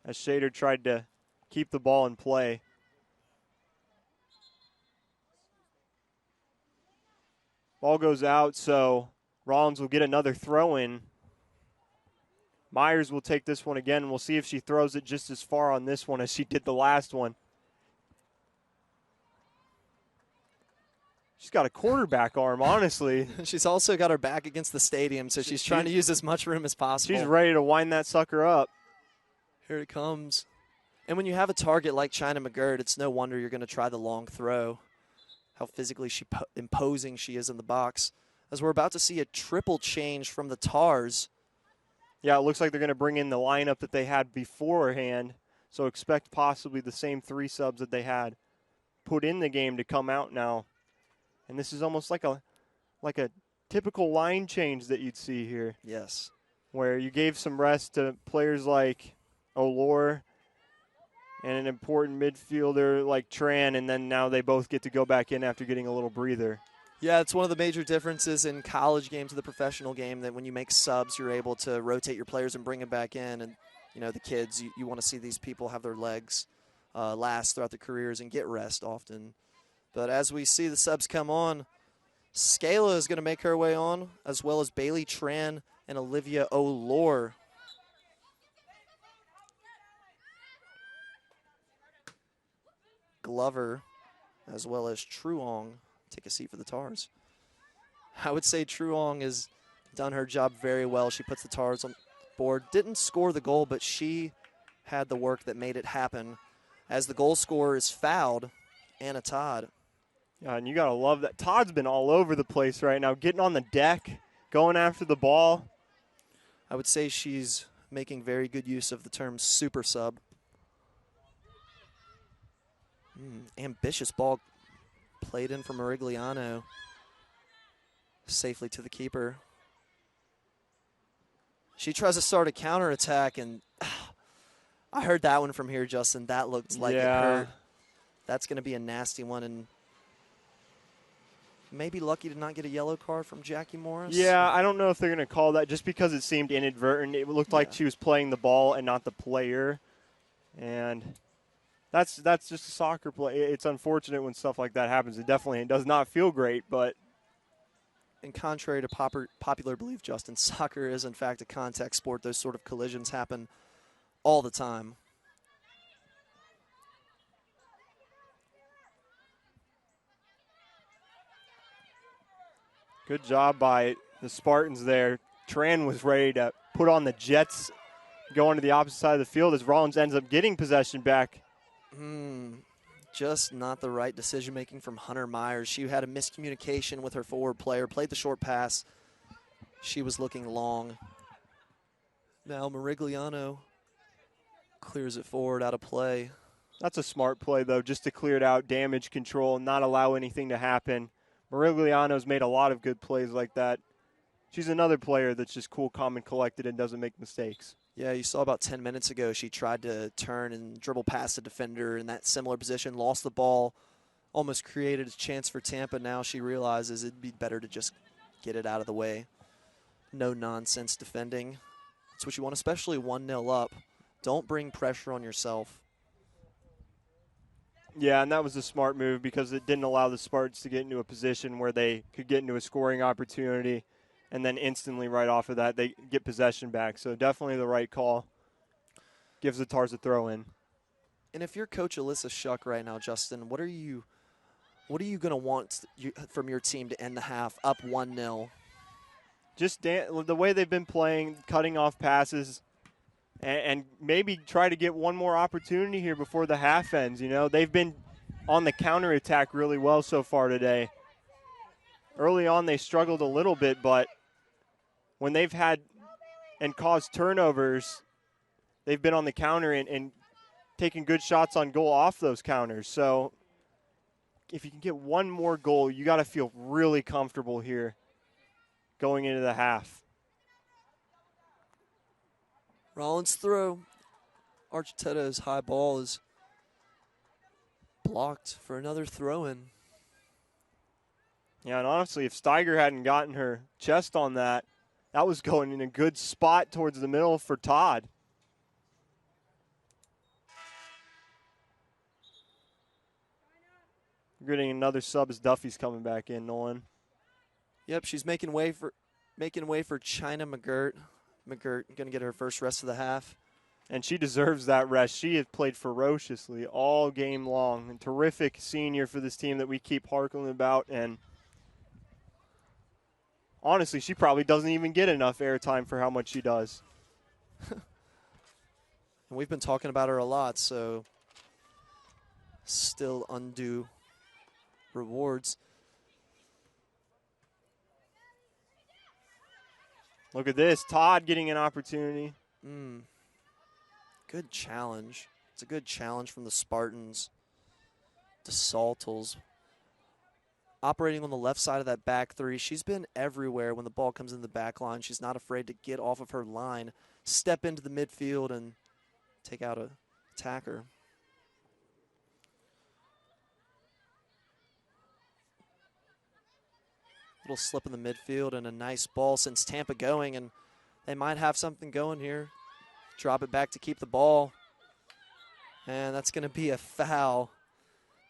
As Shader tried to keep the ball in play. Ball goes out, so Rollins will get another throw in. Myers will take this one again, and we'll see if she throws it just as far on this one as she did the last one. She's got a quarterback arm, honestly. She's also got her back against the stadium, so she's trying to use as much room as possible. She's ready to wind that sucker up. Here it comes. And when you have a target like China McGirt, it's no wonder you're going to try the long throw. How physically imposing she is in the box. As we're about to see a triple change from the Tars. Yeah, it looks like they're going to bring in the lineup that they had beforehand. So expect possibly the same 3 subs that they had put in the game to come out now. And this is almost like a typical line change that you'd see here. Yes. Where you gave some rest to players like O'Lore and an important midfielder like Tran, and then now they both get to go back in after getting a little breather. Yeah, it's one of the major differences in college games to the professional game, that when you make subs, you're able to rotate your players and bring them back in. And, you know, the kids, you want to see these people have their legs last throughout their careers and get rest often. But as we see the subs come on, Scala is going to make her way on, as well as Bailey Tran and Olivia O'Lore. Glover, as well as Truong, take a seat for the Tars. I would say Truong has done her job very well. She puts the Tars on board. Didn't score the goal, but she had the work that made it happen. As the goal scorer is fouled, Anna Todd. Yeah, and you got to love that. Todd's been all over the place right now, getting on the deck, going after the ball. I would say she's making very good use of the term super sub. Ambitious ball played in from Morigliano. Safely to the keeper. She tries to start a counterattack, and I heard that one from here, Justin. That looked like it hurt. That's going to be a nasty one, and maybe lucky to not get a yellow card from Jackie Morris. Yeah, I don't know if they're going to call that just because it seemed inadvertent. It looked like she was playing the ball and not the player, and that's just a soccer play. It's unfortunate when stuff like that happens. It definitely does not feel great, but. And contrary to popular belief, Justin, soccer is in fact a contact sport. Those sort of collisions happen all the time. Good job by the Spartans there. Tran was ready to put on the Jets going to the opposite side of the field as Rollins ends up getting possession back. Just not the right decision-making from Hunter Myers. She had a miscommunication with her forward player, played the short pass. She was looking long. Now Morigliano clears it forward out of play. That's a smart play, though, just to clear it out, damage control, not allow anything to happen. Morigliano's made a lot of good plays like that. She's another player that's just cool, calm, and collected and doesn't make mistakes. Yeah, you saw about 10 minutes ago she tried to turn and dribble past a defender in that similar position, lost the ball, almost created a chance for Tampa. Now she realizes it'd be better to just get it out of the way. No nonsense defending. That's what you want, especially 1-0 up. Don't bring pressure on yourself. Yeah, and that was a smart move because it didn't allow the Spartans to get into a position where they could get into a scoring opportunity, and then instantly right off of that, they get possession back. So definitely the right call. Gives the Tars a throw in. And if you're Coach Alyssa Shuck right now, Justin, what are you going to want from your team to end the half up 1-0? Just the way they've been playing, cutting off passes, and maybe try to get one more opportunity here before the half ends. You know, they've been on the counterattack really well so far today. Early on, they struggled a little bit, but when they've had and caused turnovers, they've been on the counter and taking good shots on goal off those counters. So if you can get one more goal, you got to feel really comfortable here going into the half. Rollins throw. Architetta's high ball is blocked for another throw-in. Yeah, and honestly, if Steiger hadn't gotten her chest on that, that was going in a good spot towards the middle for Todd. We're getting another sub as Duffy's coming back in, Nolan. Yep, she's making way for China McGirt. McGirt going to get her first rest of the half. And she deserves that rest. She has played ferociously all game long. A terrific senior for this team that we keep harking about. And honestly, she probably doesn't even get enough airtime for how much she does. And we've been talking about her a lot, so still undue rewards. Look at this. Todd getting an opportunity. Good challenge. It's a good challenge from the Spartans. DeSaltles operating on the left side of that back three. She's been everywhere when the ball comes in the back line. She's not afraid to get off of her line, step into the midfield, and take out a attacker. Little slip in the midfield and a nice ball since Tampa going, and they might have something going here. Drop it back to keep the ball. And that's going to be a foul.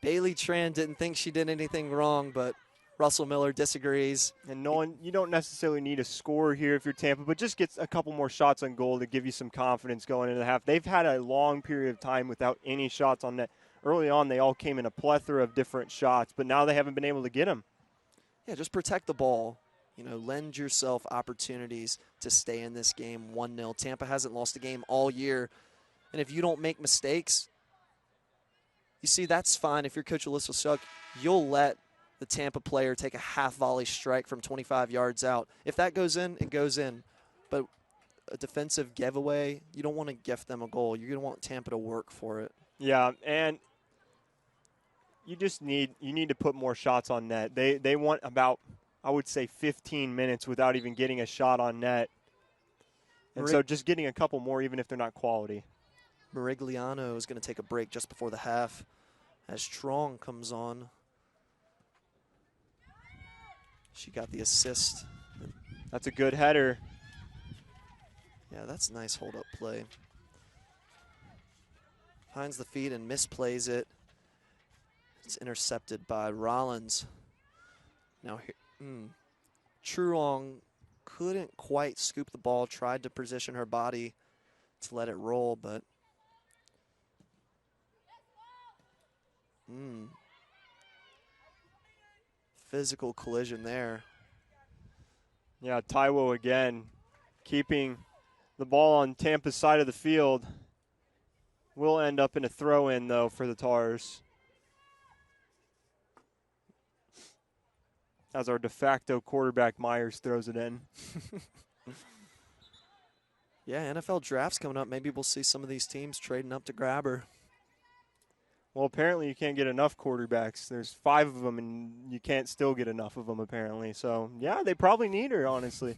Bailey Tran didn't think she did anything wrong, but Russell Miller disagrees. And Nolan, you don't necessarily need a score here if you're Tampa, but just get a couple more shots on goal to give you some confidence going into the half. They've had a long period of time without any shots on net. Early on, they all came in a plethora of different shots, but now they haven't been able to get them. Yeah, just protect the ball. You know, lend yourself opportunities to stay in this game 1-0. Tampa hasn't lost a game all year. And if you don't make mistakes, you see, that's fine. If you're Coach Alyssa Shuck, you'll let the Tampa player take a half volley strike from 25 yards out. If that goes in, it goes in. But a defensive giveaway, you don't want to gift them a goal. You're going to want Tampa to work for it. Yeah, and you need to put more shots on net. They want about, I would say, 15 minutes without even getting a shot on net. And so just getting a couple more, even if they're not quality. Morigliano is going to take a break just before the half as Strong comes on. She got the assist. That's a good header. Yeah, that's a nice hold-up play. Finds the feet and misplays it. It's intercepted by Rollins. Now here, Truong couldn't quite scoop the ball, tried to position her body to let it roll, but physical collision there. Yeah, Taiwo again keeping the ball on Tampa's side of the field. Will end up in a throw-in, though, for the Tars. As our de facto quarterback Myers throws it in. Yeah, NFL draft's coming up. Maybe we'll see some of these teams trading up to grab her. Well, apparently you can't get enough quarterbacks. There's 5 of them, and you can't still get enough of them, apparently. So, yeah, they probably need her, honestly.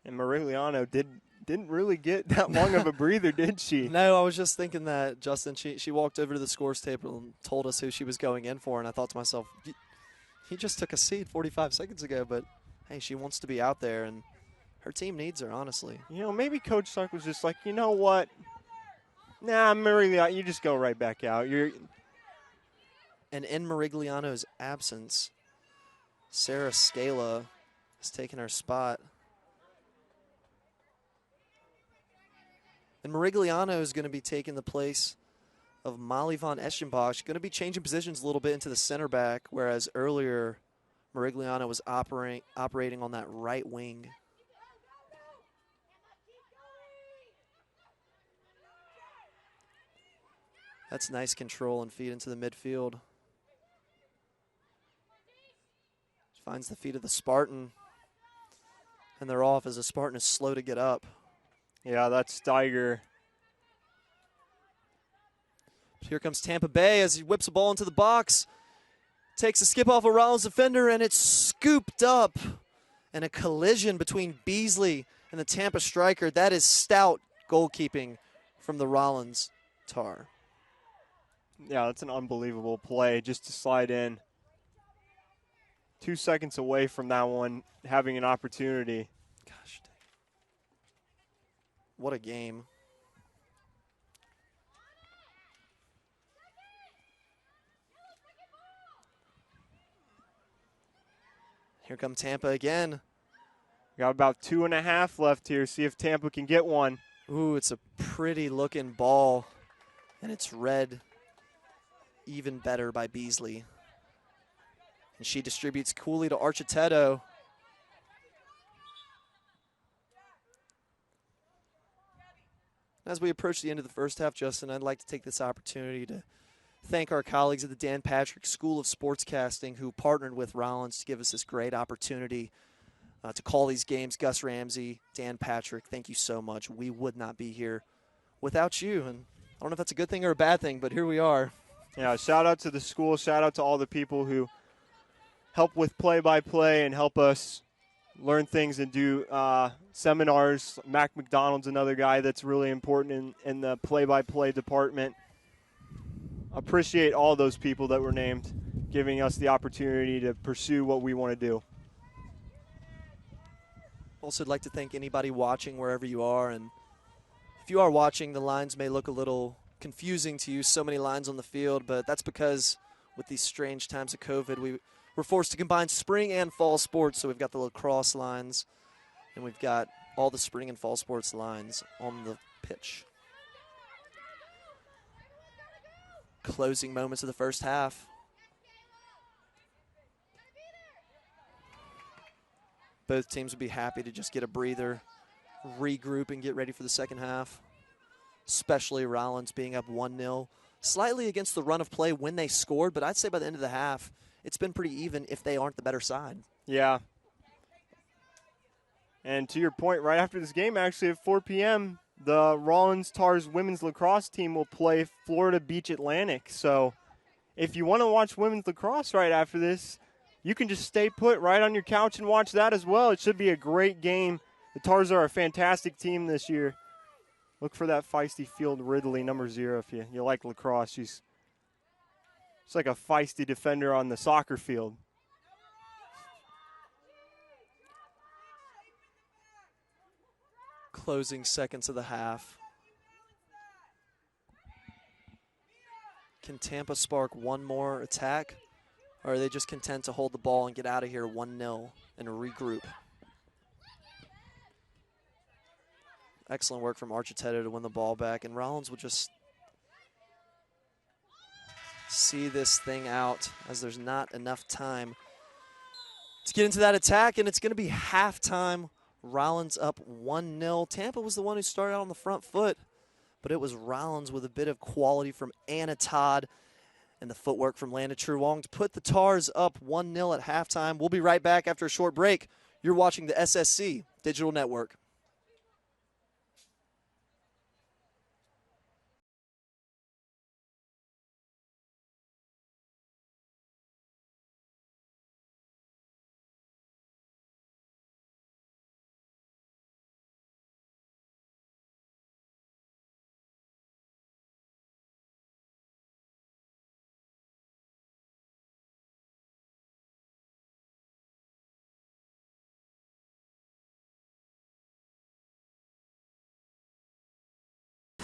And Marigliano didn't really get that long of a breather, did she? No, I was just thinking that, Justin. She walked over to the scores table and told us who she was going in for, and I thought to myself, he just took a seat 45 seconds ago, but, hey, she wants to be out there, and her team needs her, honestly. You know, maybe Coach Sark was just like, you know what? Nah, Marigliano, you just go right back out. And in Marigliano's absence, Sarah Scala has taken her spot. And Marigliano is going to be taking the place of Molly von Eschenbach. She's going to be changing positions a little bit into the center back, whereas earlier Marigliano was operating on that right wing. That's nice control and feed into the midfield. Finds the feet of the Spartan. And they're off as the Spartan is slow to get up. Yeah, that's Steiger. Here comes Tampa Bay as he whips the ball into the box. Takes a skip off a Rollins defender, and it's scooped up. And a collision between Beasley and the Tampa striker. That is stout goalkeeping from the Rollins Tar. Yeah, that's an unbelievable play just to slide in. 2 seconds away from that one having an opportunity. Gosh dang. What a game. Here come Tampa again. Got about 2.5 left here. See if Tampa can get one. Ooh, it's a pretty looking ball. And it's read even better by Beasley. And she distributes coolly to Architetto. As we approach the end of the first half, Justin, I'd like to take this opportunity to thank our colleagues at the Dan Patrick School of Sportscasting who partnered with Rollins to give us this great opportunity to call these games. Gus Ramsey, Dan Patrick, thank you so much. We would not be here without you. And I don't know if that's a good thing or a bad thing, but here we are. Yeah, shout out to the school. Shout out to all the people who help with play-by-play and help us learn things and do seminars. Mac McDonald's another guy that's really important in the play-by-play department. Appreciate all those people that were named, giving us the opportunity to pursue what we want to do. Also, I'd like to thank anybody watching wherever you are. And if you are watching, the lines may look a little confusing to you, so many lines on the field, but that's because with these strange times of COVID, we're forced to combine spring and fall sports. So we've got the lacrosse lines, and we've got all the spring and fall sports lines on the pitch. Closing moments of the first half. Both teams would be happy to just get a breather, regroup, and get ready for the second half. Especially Rollins being up 1-0. Slightly against the run of play when they scored, but I'd say by the end of the half, it's been pretty even if they aren't the better side. Yeah. And to your point, right after this game, actually at 4 p.m., the Rollins Tars women's lacrosse team will play Florida Beach Atlantic. So if you want to watch women's lacrosse right after this, you can just stay put right on your couch and watch that as well. It should be a great game. The Tars are a fantastic team this year. Look for that feisty Field Ridley, number 0, if you like lacrosse. She's like a feisty defender on the soccer field. Closing seconds of the half. Can Tampa spark one more attack? Or are they just content to hold the ball and get out of here 1-0 and regroup? Excellent work from Architetto to win the ball back. And Rollins will just see this thing out as there's not enough time to get into that attack. And it's going to be halftime. Rollins up 1-0. Tampa was the one who started out on the front foot, but it was Rollins with a bit of quality from Anna Todd and the footwork from Lana Truong to put the Tars up 1-0 at halftime. We'll be right back after a short break. You're watching the SSC Digital Network.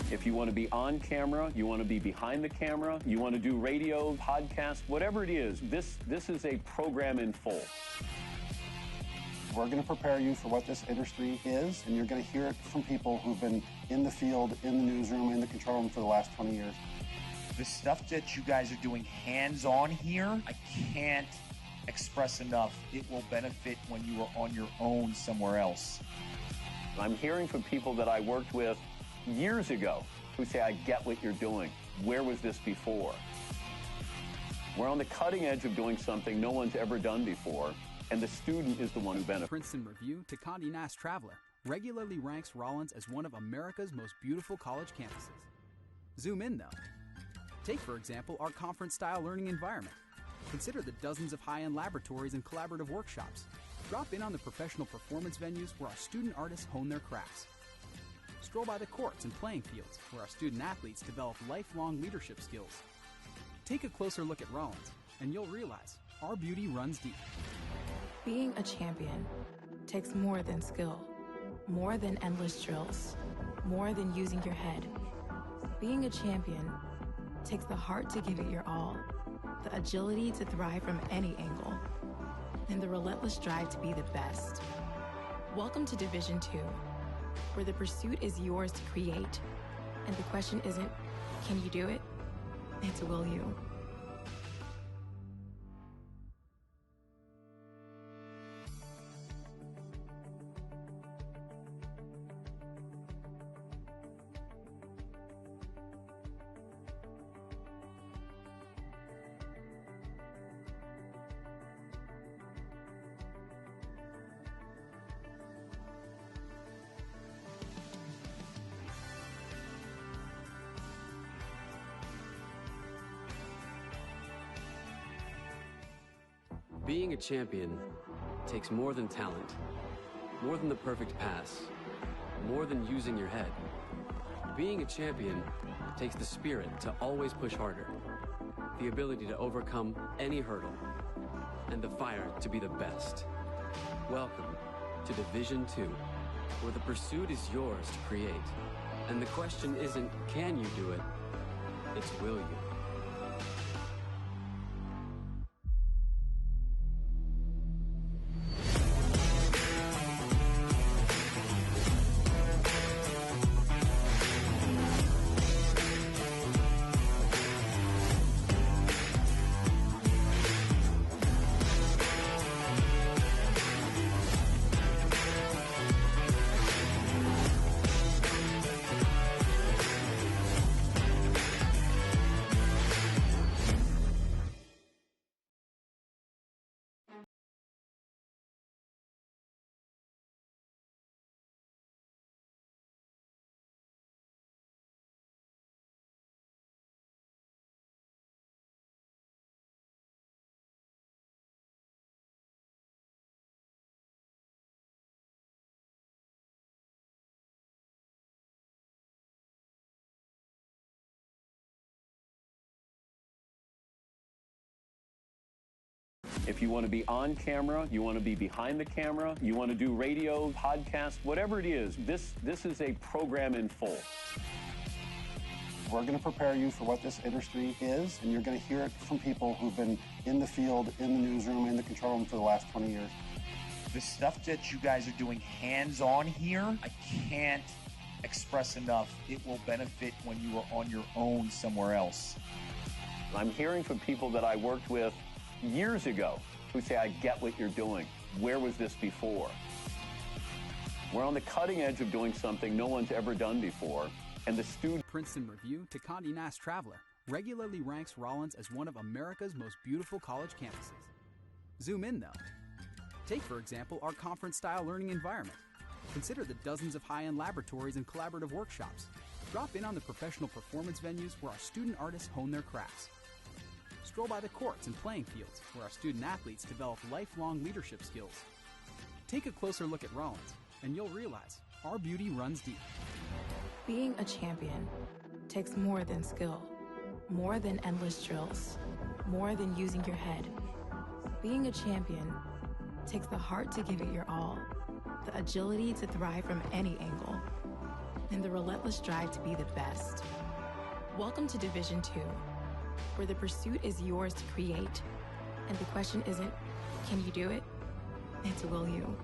If you want to be on camera, you want to be behind the camera, you want to do radio, podcast, whatever it is, this is a program in full. We're going to prepare you for what this industry is, and you're going to hear it from people who've been in the field, in the newsroom, in the control room for the last 20 years. The stuff that you guys are doing hands-on here, I can't express enough. It will benefit when you are on your own somewhere else. I'm hearing from people that I worked with years ago who say, I get what you're doing. Where was this before? We're on the cutting edge of doing something no one's ever done before, and the student is the one who benefits. Princeton Review to Condé Nast Traveler regularly ranks Rollins as one of America's most beautiful college campuses. Zoom in, though. Take, for example, our conference-style learning environment. Consider the dozens of high-end laboratories and collaborative workshops. Drop in on the professional performance venues where our student artists hone their crafts. Stroll by the courts and playing fields where our student athletes develop lifelong leadership skills. Take a closer look at Rollins, and you'll realize our beauty runs deep. Being a champion takes more than skill, more than endless drills, more than using your head. Being a champion takes the heart to give it your all, the agility to thrive from any angle, and the relentless drive to be the best. Welcome to Division II, where the pursuit is yours to create, and the question isn't, can you do it? It's will you? Being a champion takes more than talent, more than the perfect pass, more than using your head. Being a champion takes the spirit to always push harder, the ability to overcome any hurdle, and the fire to be the best. Welcome to Division II, where the pursuit is yours to create. And the question isn't, can you do it? It's will you? If you want to be on camera, you want to be behind the camera, you want to do radio, podcast, whatever it is, this is a program in full. We're going to prepare you for what this industry is, and you're going to hear it from people who've been in the field, in the newsroom, in the control room for the last 20 years. The stuff that you guys are doing hands-on here, I can't express enough. It will benefit when you are on your own somewhere else. I'm hearing from people that I worked with years ago who say, I get what you're doing. Where was this before? We're on the cutting edge of doing something no one's ever done before, and the student... Princeton Review to Condé Nast Traveler regularly ranks Rollins as one of America's most beautiful college campuses. Zoom in, though. Take, for example, our conference-style learning environment. Consider the dozens of high-end laboratories and collaborative workshops. Drop in on the professional performance venues where our student artists hone their crafts. Stroll by the courts and playing fields where our student athletes develop lifelong leadership skills. Take a closer look at Rollins, and you'll realize our beauty runs deep. Being a champion takes more than skill, more than endless drills, more than using your head. Being a champion takes the heart to give it your all, the agility to thrive from any angle, and the relentless drive to be the best. Welcome to Division 2, where the pursuit is yours to create, and the question isn't, can you do it? It's will you?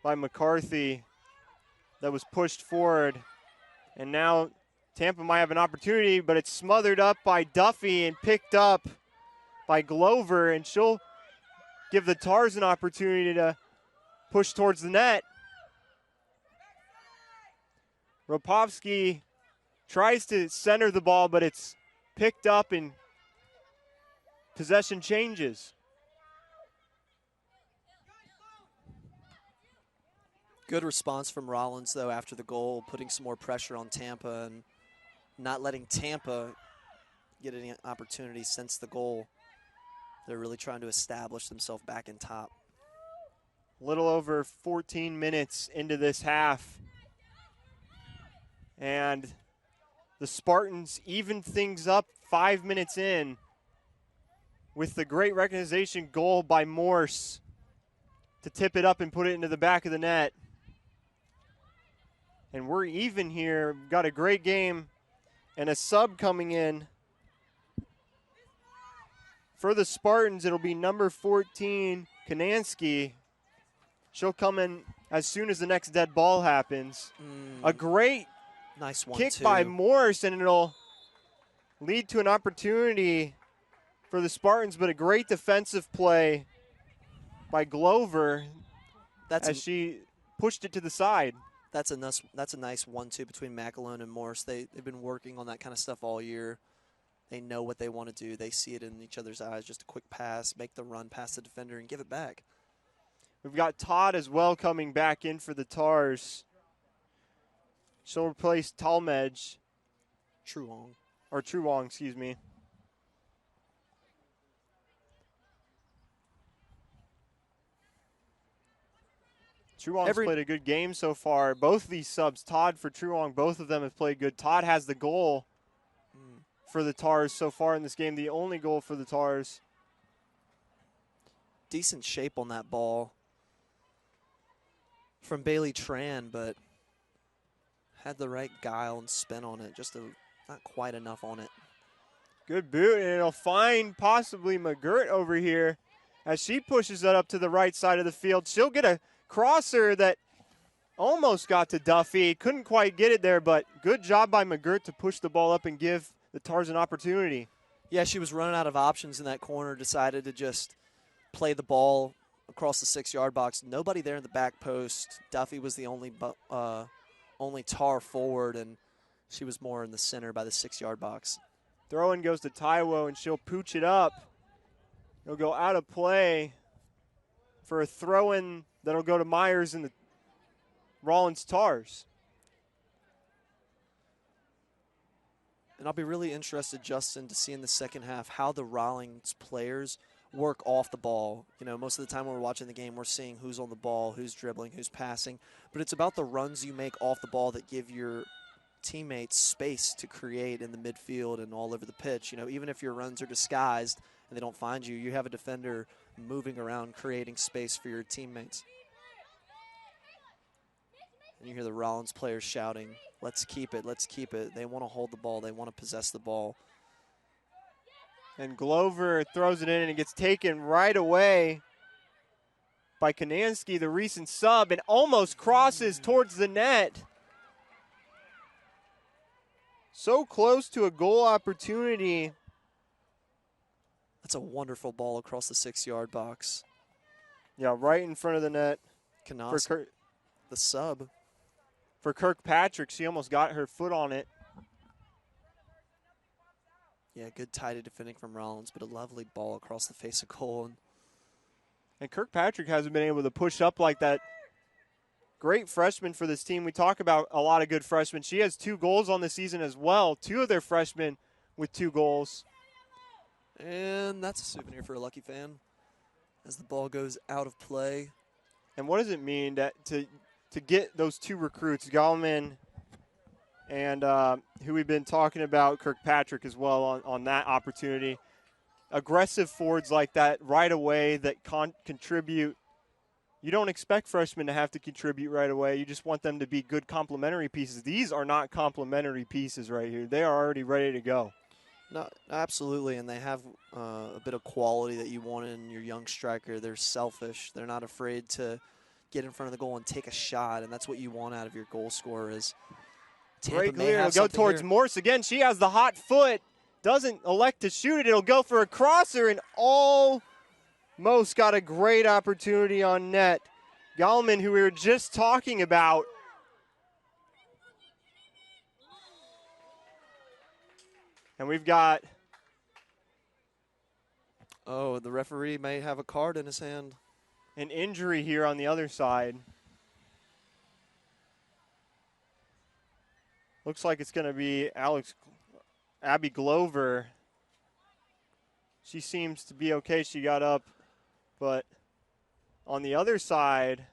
by McCarthy that was pushed forward. And now Tampa might have an opportunity, but it's smothered up by Duffy and picked up by Glover, and she'll give the Tars an opportunity to push towards the net. Ropovsky tries to center the ball, but it's picked up and possession changes. Good response from Rollins, though, after the goal, putting some more pressure on Tampa and not letting Tampa get any opportunities since the goal. They're really trying to establish themselves back in top. A little over 14 minutes into this half. And the Spartans even things up 5 minutes in with the great recognition goal by Morse to tip it up and put it into the back of the net. And we're even here. We've got a great game and a sub coming in. For the Spartans, it'll be number 14, Kanansky. She'll come in as soon as the next dead ball happens. A great nice one kick too by Morse, and it'll lead to an opportunity for the Spartans, but a great defensive play by Glover as she pushed it to the side. That's a nice 1-2 between McAlone and Morse. They've been working on that kind of stuff all year. They know what they want to do. They see it in each other's eyes. Just a quick pass, make the run past the defender, and give it back. We've got Todd as well coming back in for the Tars. She'll replace Talmage. Truong, excuse me. Truong's played a good game so far. Both of these subs, Todd for Truong, both of them have played good. Todd has the goal for the Tars so far in this game, the only goal for the Tars. Decent shape on that ball from Bailey Tran, but had the right guile and spin on it, just not quite enough on it. Good boot, and it'll find possibly McGirt over here as she pushes that up to the right side of the field. She'll get a crosser that almost got to Duffy. Couldn't quite get it there, but good job by McGirt to push the ball up and give the Tars an opportunity. Yeah, she was running out of options in that corner, decided to just play the ball across the 6-yard box. Nobody there in the back post. Duffy was the only Tar forward, and she was more in the center by the 6-yard box. Throw-in goes to Taiwo, and she'll pooch it up. It'll go out of play for a throw-in that'll go to Myers and the Rollins Tars. And I'll be really interested, Justin, to see in the second half how the Rollins players work off the ball. You know, most of the time when we're watching the game, we're seeing who's on the ball, who's dribbling, who's passing. But it's about the runs you make off the ball that give your teammates space to create in the midfield and all over the pitch. You know, even if your runs are disguised and they don't find you, you have a defender moving around, creating space for your teammates. And you hear the Rollins players shouting, let's keep it, let's keep it. They want to hold the ball. They want to possess the ball. And Glover throws it in, and it gets taken right away by Kanansky, the recent sub, and almost crosses towards the net. So close to a goal opportunity. That's a wonderful ball across the 6-yard box. Yeah, right in front of the net. Kanansky, the sub. For Kirkpatrick, she almost got her foot on it. Yeah, good tidy defending from Rollins, but a lovely ball across the face of goal. And Kirkpatrick hasn't been able to push up like that. Great freshman for this team. We talk about a lot of good freshmen. She has 2 goals on the season as well. 2 of their freshmen with 2 goals. And that's a souvenir for a lucky fan as the ball goes out of play. And what does it mean to get those 2 recruits, Gallman and who we've been talking about, Kirkpatrick as well on that opportunity. Aggressive forwards like that right away that contribute. You don't expect freshmen to have to contribute right away. You just want them to be good complementary pieces. These are not complementary pieces right here. They are already ready to go. No, absolutely, and they have a bit of quality that you want in your young striker. They're selfish. They're not afraid to get in front of the goal and take a shot, and that's what you want out of your goal scorer. Is Tampa Great may clear. have It'll go towards here. Morse again. She has the hot foot. Doesn't elect to shoot it. It'll go for a crosser and almost got a great opportunity on net. Gallman, who we were just talking about. And we've got... Oh, the referee may have a card in his hand. An injury here on the other side. Looks like it's going to be Abby Glover. She seems to be okay. She got up. But on the other side,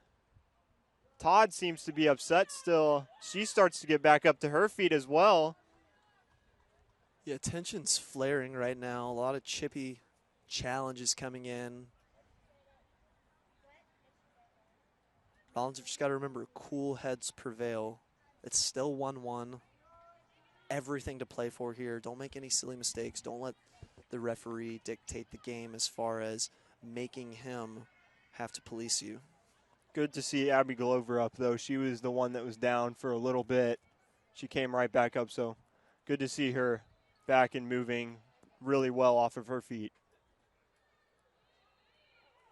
Todd seems to be upset still. She starts to get back up to her feet as well. Yeah, tension's flaring right now. A lot of chippy challenges coming in. Rollins have just got to remember, cool heads prevail. It's still 1-1. Everything to play for here. Don't make any silly mistakes. Don't let the referee dictate the game as far as making him have to police you. Good to see Abby Glover up, though. She was the one that was down for a little bit. She came right back up, so good to see her back and moving really well off of her feet.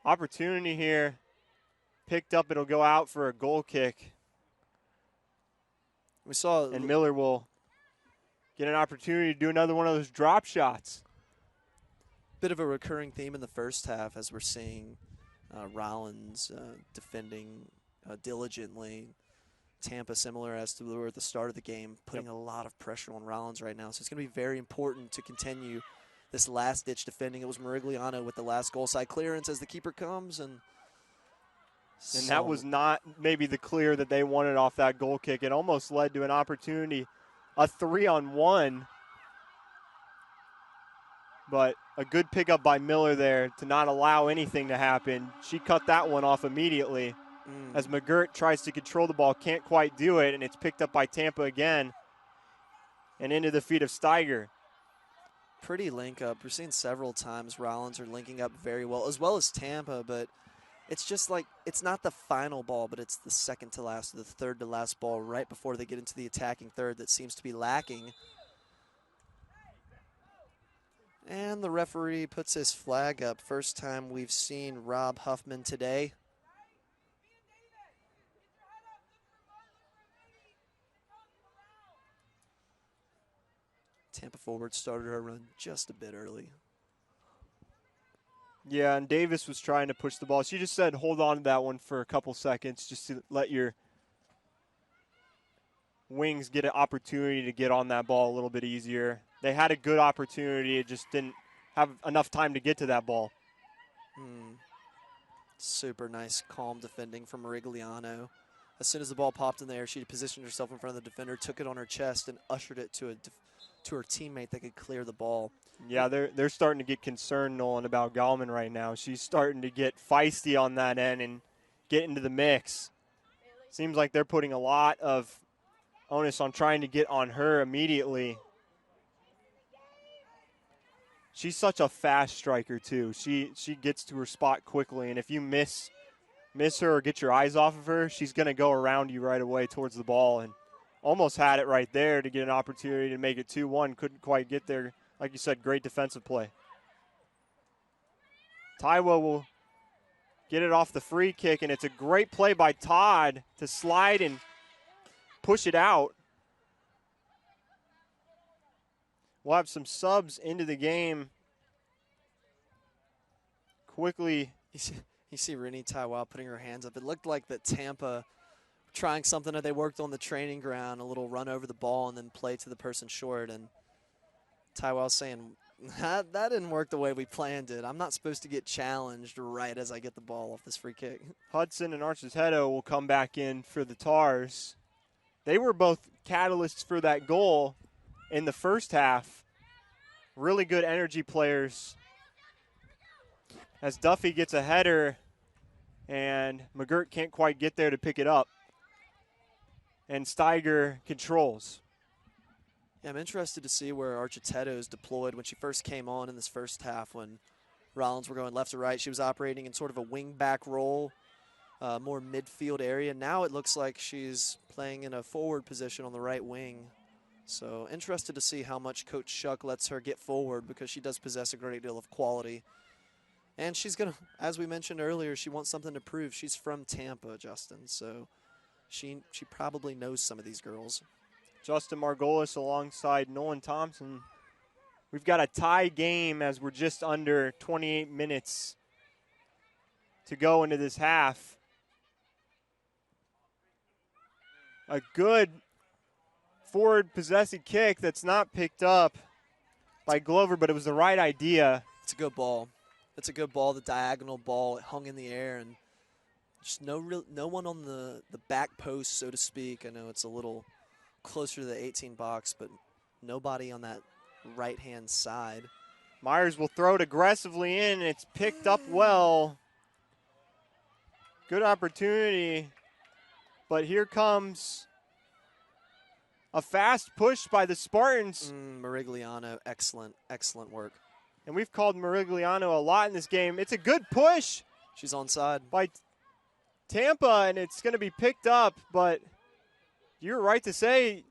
Opportunity here. Picked up, it'll go out for a goal kick. We saw, and Miller will get an opportunity to do another one of those drop shots. Bit of a recurring theme in the first half as we're seeing Rollins defending diligently. Tampa, similar as to we were at the start of the game, putting a lot of pressure on Rollins right now. So it's going to be very important to continue this last-ditch defending. It was Morigliano with the last goal side clearance as the keeper comes, and that was not maybe the clear that they wanted off that goal kick. It almost led to an opportunity, a 3-on-1. But a good pickup by Miller there to not allow anything to happen. She cut that one off immediately. As McGirt tries to control the ball, can't quite do it, and it's picked up by Tampa again and into the feet of Steiger. Pretty link up. We're seeing several times Rollins are linking up very well as Tampa, but it's just like it's not the final ball, but it's the second to last or the third to last ball right before they get into the attacking third that seems to be lacking. And the referee puts his flag up. First time we've seen Rob Huffman today. Tampa forward started our run just a bit early. Yeah, and Davis was trying to push the ball. She just said hold on to that one for a couple seconds just to let your wings get an opportunity to get on that ball a little bit easier. They had a good opportunity. It just didn't have enough time to get to that ball. Super nice, calm defending from Morigliano. As soon as the ball popped in the air, she positioned herself in front of the defender, took it on her chest, and ushered it to her teammate that could clear the ball. Yeah, they're starting to get concerned, Nolan, about Gallman right now. She's starting to get feisty on that end and get into the mix. Seems like they're putting a lot of onus on trying to get on her immediately. She's such a fast striker, too. She gets to her spot quickly, and if you miss her or get your eyes off of her, she's going to go around you right away towards the ball, and almost had it right there to get an opportunity to make it 2-1. Couldn't quite get there. Like you said, great defensive play. Taiwo will get it off the free kick, and it's a great play by Todd to slide and push it out. We'll have some subs into the game quickly. You see Renee Taiwo putting her hands up. It looked like that Tampa trying something that they worked on the training ground, a little run over the ball and then play to the person short. And Taiwo saying, that didn't work the way we planned it. I'm not supposed to get challenged right as I get the ball off this free kick. Hudson and Architecto will come back in for the Tars. They were both catalysts for that goal in the first half. Really good energy players. As Duffy gets a header, and McGirt can't quite get there to pick it up. And Steiger controls. Yeah, I'm interested to see where Architecto is deployed. When she first came on in this first half, when Rollins were going left to right, she was operating in sort of a wing-back role. more midfield area. Now it looks like she's playing in a forward position on the right wing. So interested to see how much Coach Shuck lets her get forward, because she does possess a great deal of quality. And she's going to, as we mentioned earlier, she wants something to prove. She's from Tampa, Justin, so she probably knows some of these girls. Justin Margolis alongside Nolan Thompson. We've got a tie game as we're just under 28 minutes to go into this half. A good forward possessive kick that's not picked up by Glover, but it was the right idea. It's a good ball. It's a good ball, the diagonal ball. It hung in the air, and just no one on the back post, so to speak. I know it's a little closer to the 18 box, but nobody on that right-hand side. Myers will throw it aggressively in, and it's picked up well. Good opportunity, but here comes a fast push by the Spartans. Morigliano, excellent work. And we've called Morigliano a lot in this game. It's a good push. She's onside. By Tampa, and it's going to be picked up, but you're right to say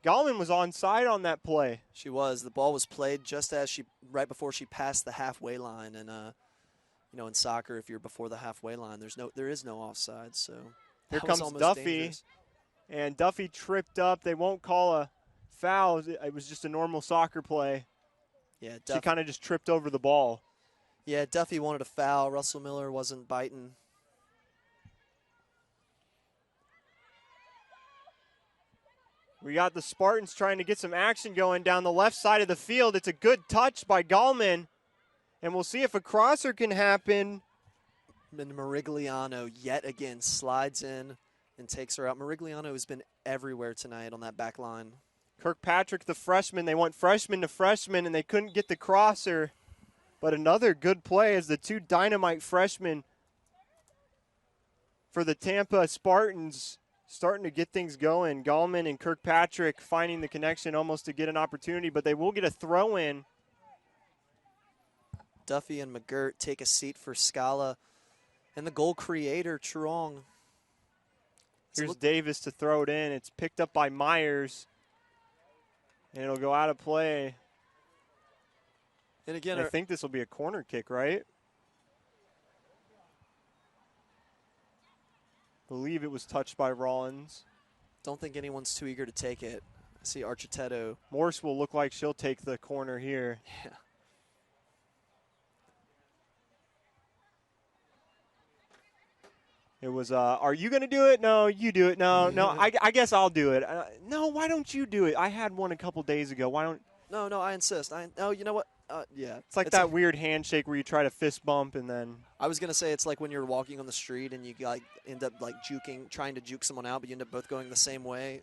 Gallman was onside on that play. She was. The ball was played just as right before she passed the halfway line, and in soccer, if you're before the halfway line, there is no offside. So here comes Duffy. Dangerous. And Duffy tripped up. They won't call a foul. It was just a normal soccer play. Yeah, she kind of just tripped over the ball. Yeah, Duffy wanted a foul. Russell Miller wasn't biting. We got the Spartans trying to get some action going down the left side of the field. It's a good touch by Gallman. And we'll see if a crosser can happen. And Morigliano yet again slides in and takes her out. Morigliano has been everywhere tonight on that back line. Kirkpatrick, the freshman, they went freshman to freshman, and they couldn't get the crosser. But another good play as the two dynamite freshmen for the Tampa Spartans starting to get things going. Gallman and Kirkpatrick finding the connection almost to get an opportunity, but they will get a throw in. Duffy and McGirt take a seat for Scala. And the goal creator, Truong. Here's Davis to throw it in. It's picked up by Myers. And it'll go out of play. And again, I think this will be a corner kick, right? Believe it was touched by Rollins. Don't think anyone's too eager to take it. I see Architetto. Morse will look like she'll take the corner here. Yeah. It was, are you going to do it? No, you do it. No, I guess I'll do it. No, why don't you do it? I had one a couple days ago. Why don't? No, I insist. No, you know what? Yeah. It's like that weird handshake where you try to fist bump and then. I was going to say it's like when you're walking on the street and you end up trying to juke someone out, but you end up both going the same way.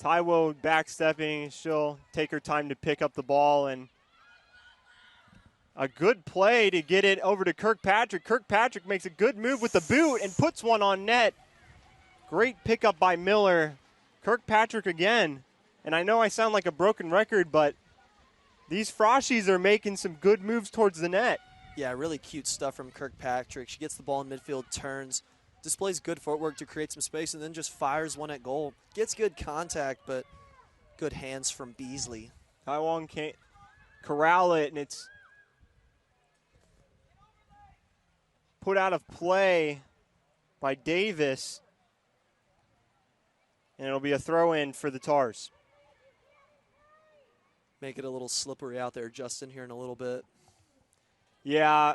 Taiwo backstepping. She'll take her time to pick up the ball, and a good play to get it over to Kirkpatrick. Kirkpatrick makes a good move with the boot and puts one on net. Great pickup by Miller. Kirkpatrick again. And I know I sound like a broken record, but these Froshies are making some good moves towards the net. Yeah, really cute stuff from Kirkpatrick. She gets the ball in midfield, turns, displays good footwork to create some space, and then just fires one at goal. Gets good contact, but good hands from Beasley. Taiwan can't corral it, and it's put out of play by Davis. And it'll be a throw-in for the Tars. Make it a little slippery out there, Justin, here in a little bit. Yeah,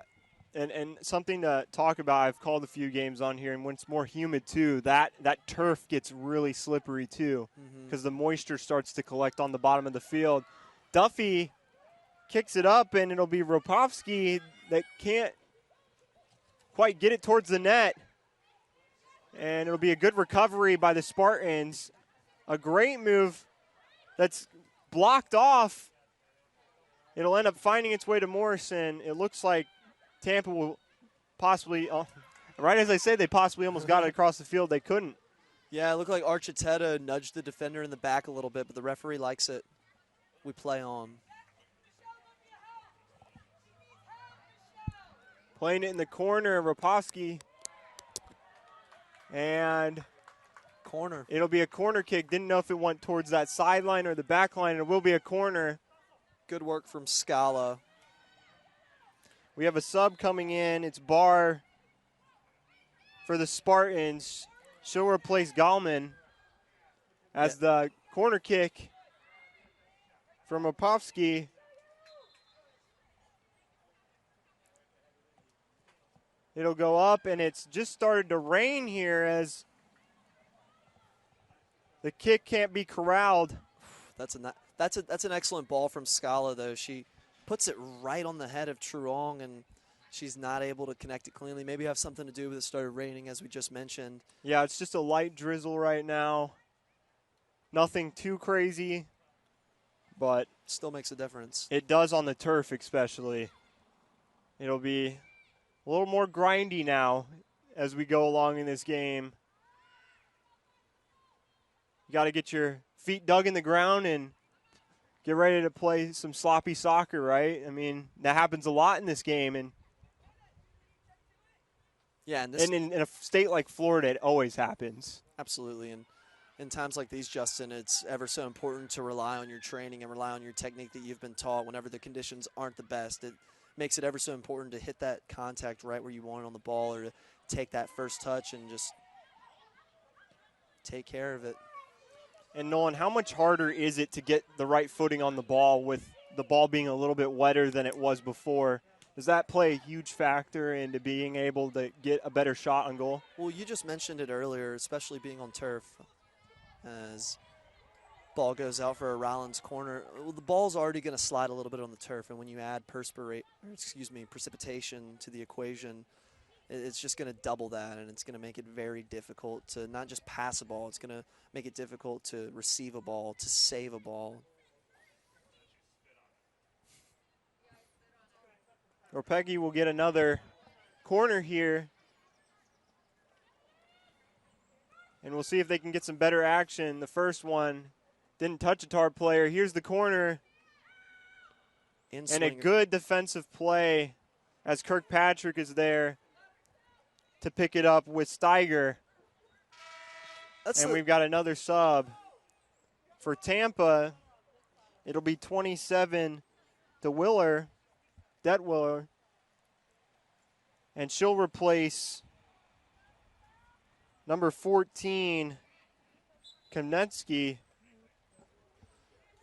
and something to talk about, I've called a few games on here, and when it's more humid too, that turf gets really slippery too because the moisture starts to collect on the bottom of the field. Duffy kicks it up, and it'll be Ropovsky that can't quite get it towards the net. And it'll be a good recovery by the Spartans. A great move that's blocked off. It'll end up finding its way to Morrison. It looks like Tampa will possibly, right as I say, they possibly almost got it across the field. They couldn't. Yeah, it looked like Architetta nudged the defender in the back a little bit, but the referee likes it. We play on. Playing it in the corner, Rapovsky And corner. It'll be a corner kick. Didn't know if it went towards that sideline or the back line. It will be a corner. Good work from Scala. We have a sub coming in. It's Barr for the Spartans. She'll replace Gallman as the corner kick from Opovsky. It'll go up, and it's just started to rain here as the kick can't be corralled. That's an excellent ball from Scala, though. She puts it right on the head of Truong, and she's not able to connect it cleanly. Maybe have something to do with it started raining, as we just mentioned. Yeah, it's just a light drizzle right now. Nothing too crazy, but still makes a difference. It does on the turf especially. It'll be a little more grindy now as we go along in this game. You got to get your feet dug in the ground and get ready to play some sloppy soccer, right? I mean, that happens a lot in this game. And yeah, and in a state like Florida, it always happens. Absolutely. And in times like these, Justin, it's ever so important to rely on your training and rely on your technique that you've been taught whenever the conditions aren't the best. It makes it ever so important to hit that contact right where you want it on the ball, or to take that first touch and just take care of it. And Nolan, how much harder is it to get the right footing on the ball with the ball being a little bit wetter than it was before? Does that play a huge factor into being able to get a better shot on goal? Well, you just mentioned it earlier, especially being on turf. As ball goes out for a Rollins corner, well, the ball's already going to slide a little bit on the turf, and when you add precipitation to the equation, it's just going to double that, and it's going to make it very difficult to not just pass a ball, it's going to make it difficult to receive a ball, to save a ball. Peggy will get another corner here. And we'll see if they can get some better action. The first one didn't touch a Tar player. Here's the corner. And a good defensive play as Kirkpatrick is there to pick it up with Steiger. And we've got another sub. For Tampa, it'll be 27 to Willer, Detwiller. And she'll replace number 14, Kamnetsky.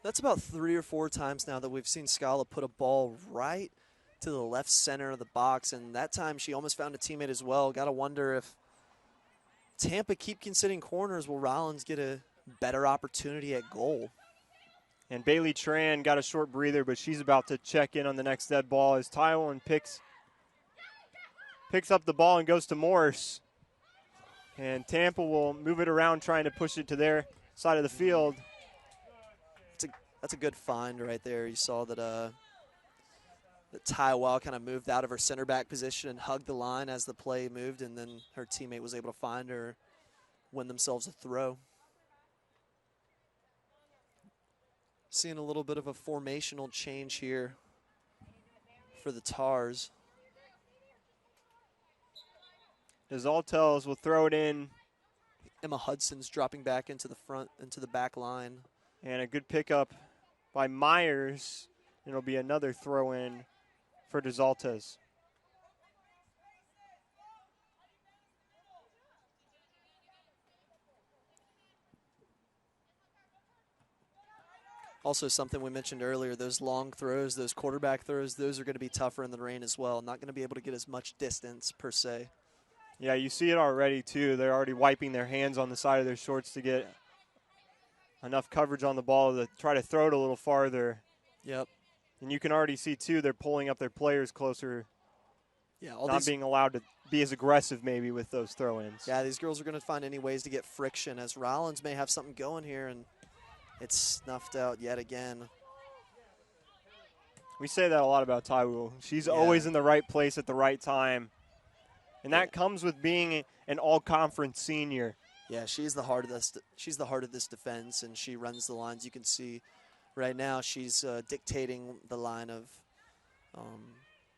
That's about 3 or 4 times now that we've seen Scala put a ball right to the left center of the box, and that time she almost found a teammate as well. Got to wonder if Tampa keep conceding corners, will Rollins get a better opportunity at goal? And Bailey Tran got a short breather, but she's about to check in on the next dead ball as Taiwan picks up the ball and goes to Morse. And Tampa will move it around, trying to push it to their side of the field. That's a good find right there. You saw that Taiwan kind of moved out of her center back position and hugged the line as the play moved, and then her teammate was able to find her, win themselves a throw. Seeing a little bit of a formational change here for the Tars. Desaltels will throw it in. Emma Hudson's dropping back into the front, into the back line. And a good pickup by Myers. It'll be another throw in for Desaltes. Also something we mentioned earlier, those long throws, those quarterback throws, those are going to be tougher in the rain as well. Not going to be able to get as much distance per se. Yeah, you see it already too. They're already wiping their hands on the side of their shorts to get enough coverage on the ball to try to throw it a little farther. Yep. And you can already see too, they're pulling up their players closer. Yeah, not being allowed to be as aggressive maybe with those throw-ins. Yeah, these girls are going to find any ways to get friction, as Rollins may have something going here, and it's snuffed out yet again. We say that a lot about Taiwu. She's always in the right place at the right time. And that comes with being an all-conference senior. Yeah, she's the heart of this. She's the heart of this defense, and she runs the lines. You can see right now she's dictating the line of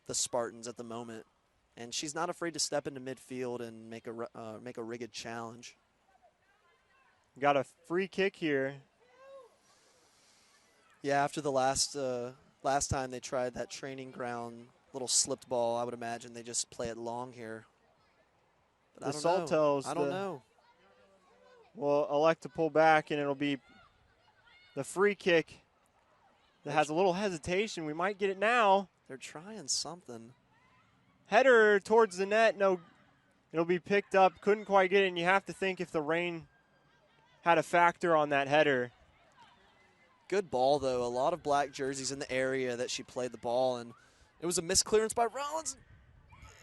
the Spartans at the moment. and she's not afraid to step into midfield and make a rigged challenge. Got a free kick here. Yeah, after the last time they tried that training ground little slipped ball, I would imagine they just play it long here. But The Saltos, I don't know. Will elect to pull back, and it'll be the free kick that has a little hesitation. We might get it now. They're trying something. Header towards the net. No, it'll be picked up. Couldn't quite get it, and you have to think if the rain had a factor on that header. Good ball, though. A lot of black jerseys in the area that she played the ball, and it was a misclearance by Rollins.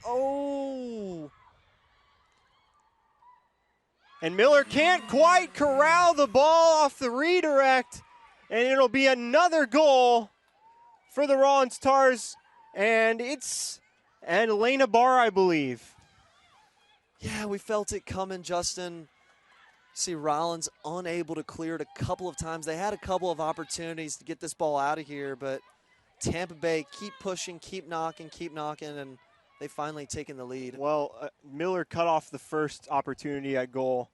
Oh! And Miller can't quite corral the ball off the redirect, and it'll be another goal for the Rollins Tars, and it's Elena Barr, I believe. Yeah, we felt it coming, Justin. See Rollins unable to clear it a couple of times. They had a couple of opportunities to get this ball out of here, but Tampa Bay keep pushing, keep knocking, and they finally taken the lead. Well, Miller cut off the first opportunity at goal,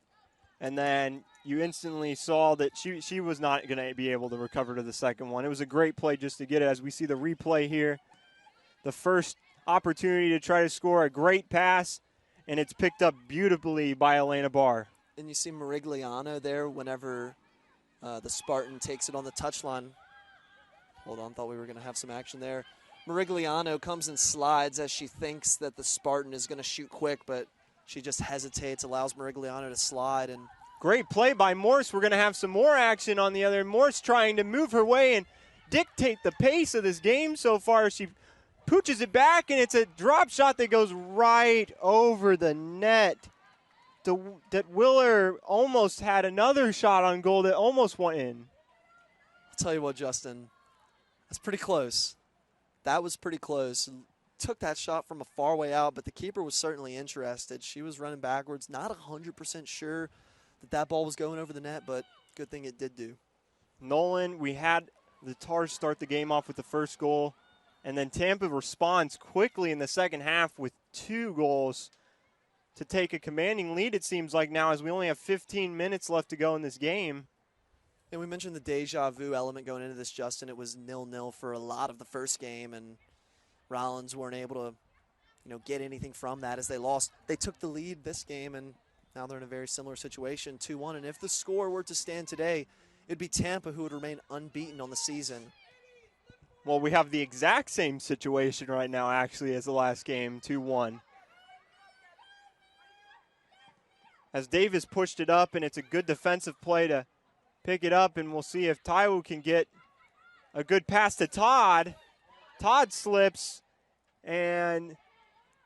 and then you instantly saw that she was not going to be able to recover to the second one. It was a great play just to get it. As we see the replay here, the first opportunity to try to score, a great pass, and it's picked up beautifully by Elena Barr. And you see Marigliano there whenever the Spartan takes it on the touchline. Hold on, thought we were going to have some action there. Marigliano comes and slides as she thinks that the Spartan is going to shoot quick, but she just hesitates, allows Marigliano to slide. And great play by Morse. We're going to have some more action on the other. Morse trying to move her way and dictate the pace of this game so far. She pooches it back, and it's a drop shot that goes right over the net. That Willer almost had another shot on goal that almost went in. I'll tell you what, Justin, that's pretty close. That was pretty close. Took that shot from a far way out, but the keeper was certainly interested. She was running backwards, not 100% sure that ball was going over the net, but good thing it did do. Nolan, we had the Tars start the game off with the first goal, and then Tampa responds quickly in the second half with 2 goals to take a commanding lead, it seems like now, as we only have 15 minutes left to go in this game. And we mentioned the deja vu element going into this, Justin. It was 0-0 for a lot of the first game, and Rollins weren't able to, get anything from that as they lost. They took the lead this game, and now they're in a very similar situation, 2-1. And if the score were to stand today, it'd be Tampa who would remain unbeaten on the season. Well, we have the exact same situation right now, actually, as the last game, 2-1. As Davis pushed it up, and it's a good defensive play to pick it up, and we'll see if Taiwo can get a good pass to Todd. Todd slips, and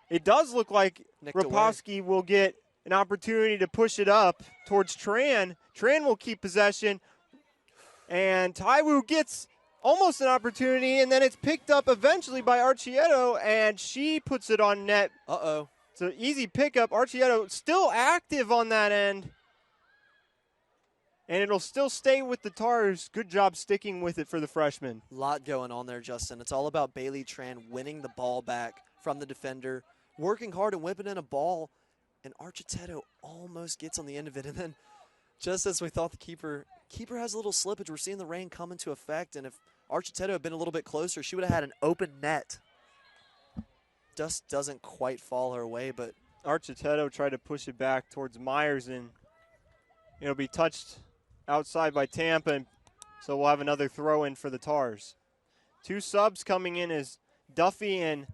it does look like Rapowski will get an opportunity to push it up towards Tran. Tran will keep possession, and Taiwo gets almost an opportunity, and then it's picked up eventually by Archietto, and she puts it on net. Uh-oh. It's an easy pickup. Archietto still active on that end. And it'll still stay with the Tars. Good job sticking with it for the freshman. A lot going on there, Justin. It's all about Bailey Tran winning the ball back from the defender, working hard and whipping in a ball, and Archietto almost gets on the end of it. And then just as we thought the keeper has a little slippage. We're seeing the rain come into effect, and if Archietto had been a little bit closer, she would have had an open net. Just doesn't quite fall her way, but Archietto tried to push it back towards Myers, and it'll be touched outside by Tampa, and so we'll have another throw-in for the Tars. 2 subs coming in as Duffy and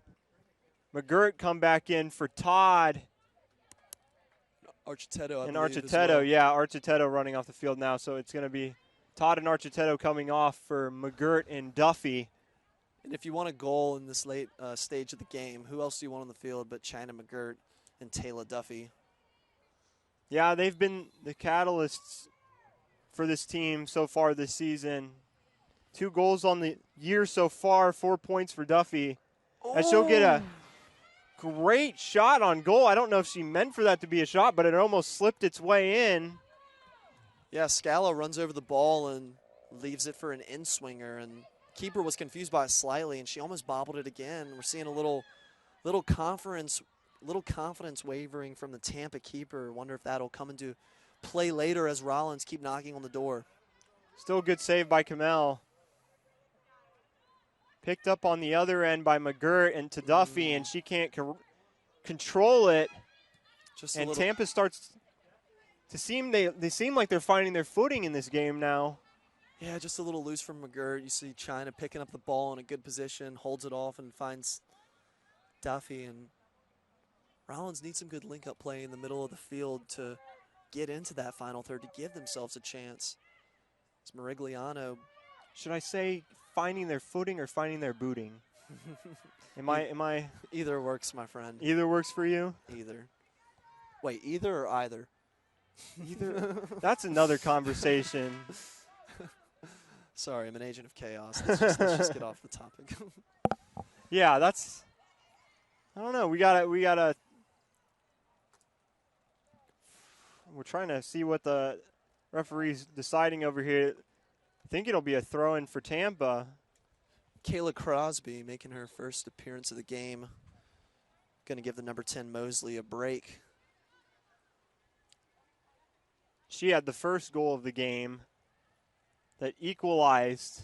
McGirt come back in for Todd. Archietto, and Archietto running off the field now, so it's going to be Todd and Archietto coming off for McGirt and Duffy. And if you want a goal in this late stage of the game, who else do you want on the field but China McGirt and Taylor Duffy? Yeah, they've been the catalysts for this team so far this season. 2 goals on the year so far, 4 points for Duffy. And she'll get a great shot on goal. I don't know if she meant for that to be a shot, but it almost slipped its way in. Yeah, Scala runs over the ball and leaves it for an in-swinger, and keeper was confused by it slightly, and she almost bobbled it again. We're seeing a little Little confidence wavering from the Tampa keeper. Wonder if that'll come into play later as Rollins keep knocking on the door. Still a good save by Kamel. Picked up on the other end by McGirt and to Duffy, and she can't control it. And Tampa starts to seem they seem like they're finding their footing in this game now. Yeah, just a little loose from McGirt. You see China picking up the ball in a good position, holds it off, and finds Duffy. And Rollins needs some good link-up play in the middle of the field to get into that final third, to give themselves a chance. It's Morigliano. Should I say finding their footing or finding their booting? Am I? Either works, my friend. Either works for you? Either. Wait, either or either? Either. That's another conversation. Sorry, I'm an agent of chaos. Let's just get off the topic. Yeah, that's. I don't know. We gotta. We're trying to see what the referee's deciding over here. I think it'll be a throw-in for Tampa. Kayla Crosby making her first appearance of the game. Going to give the number 10 Mosley a break. She had the first goal of the game that equalized.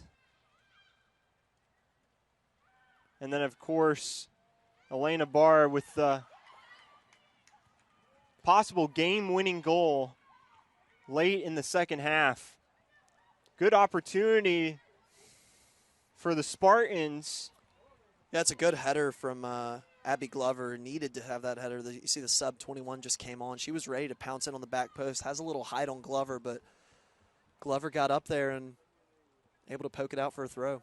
And then, of course, Elena Barr with the possible game-winning goal late in the second half. Good opportunity for the Spartans. Yeah, it's a good header from Abby Glover. Needed to have that header. You see the sub 21 just came on. She was ready to pounce in on the back post. Has a little height on Glover, but Glover got up there and able to poke it out for a throw.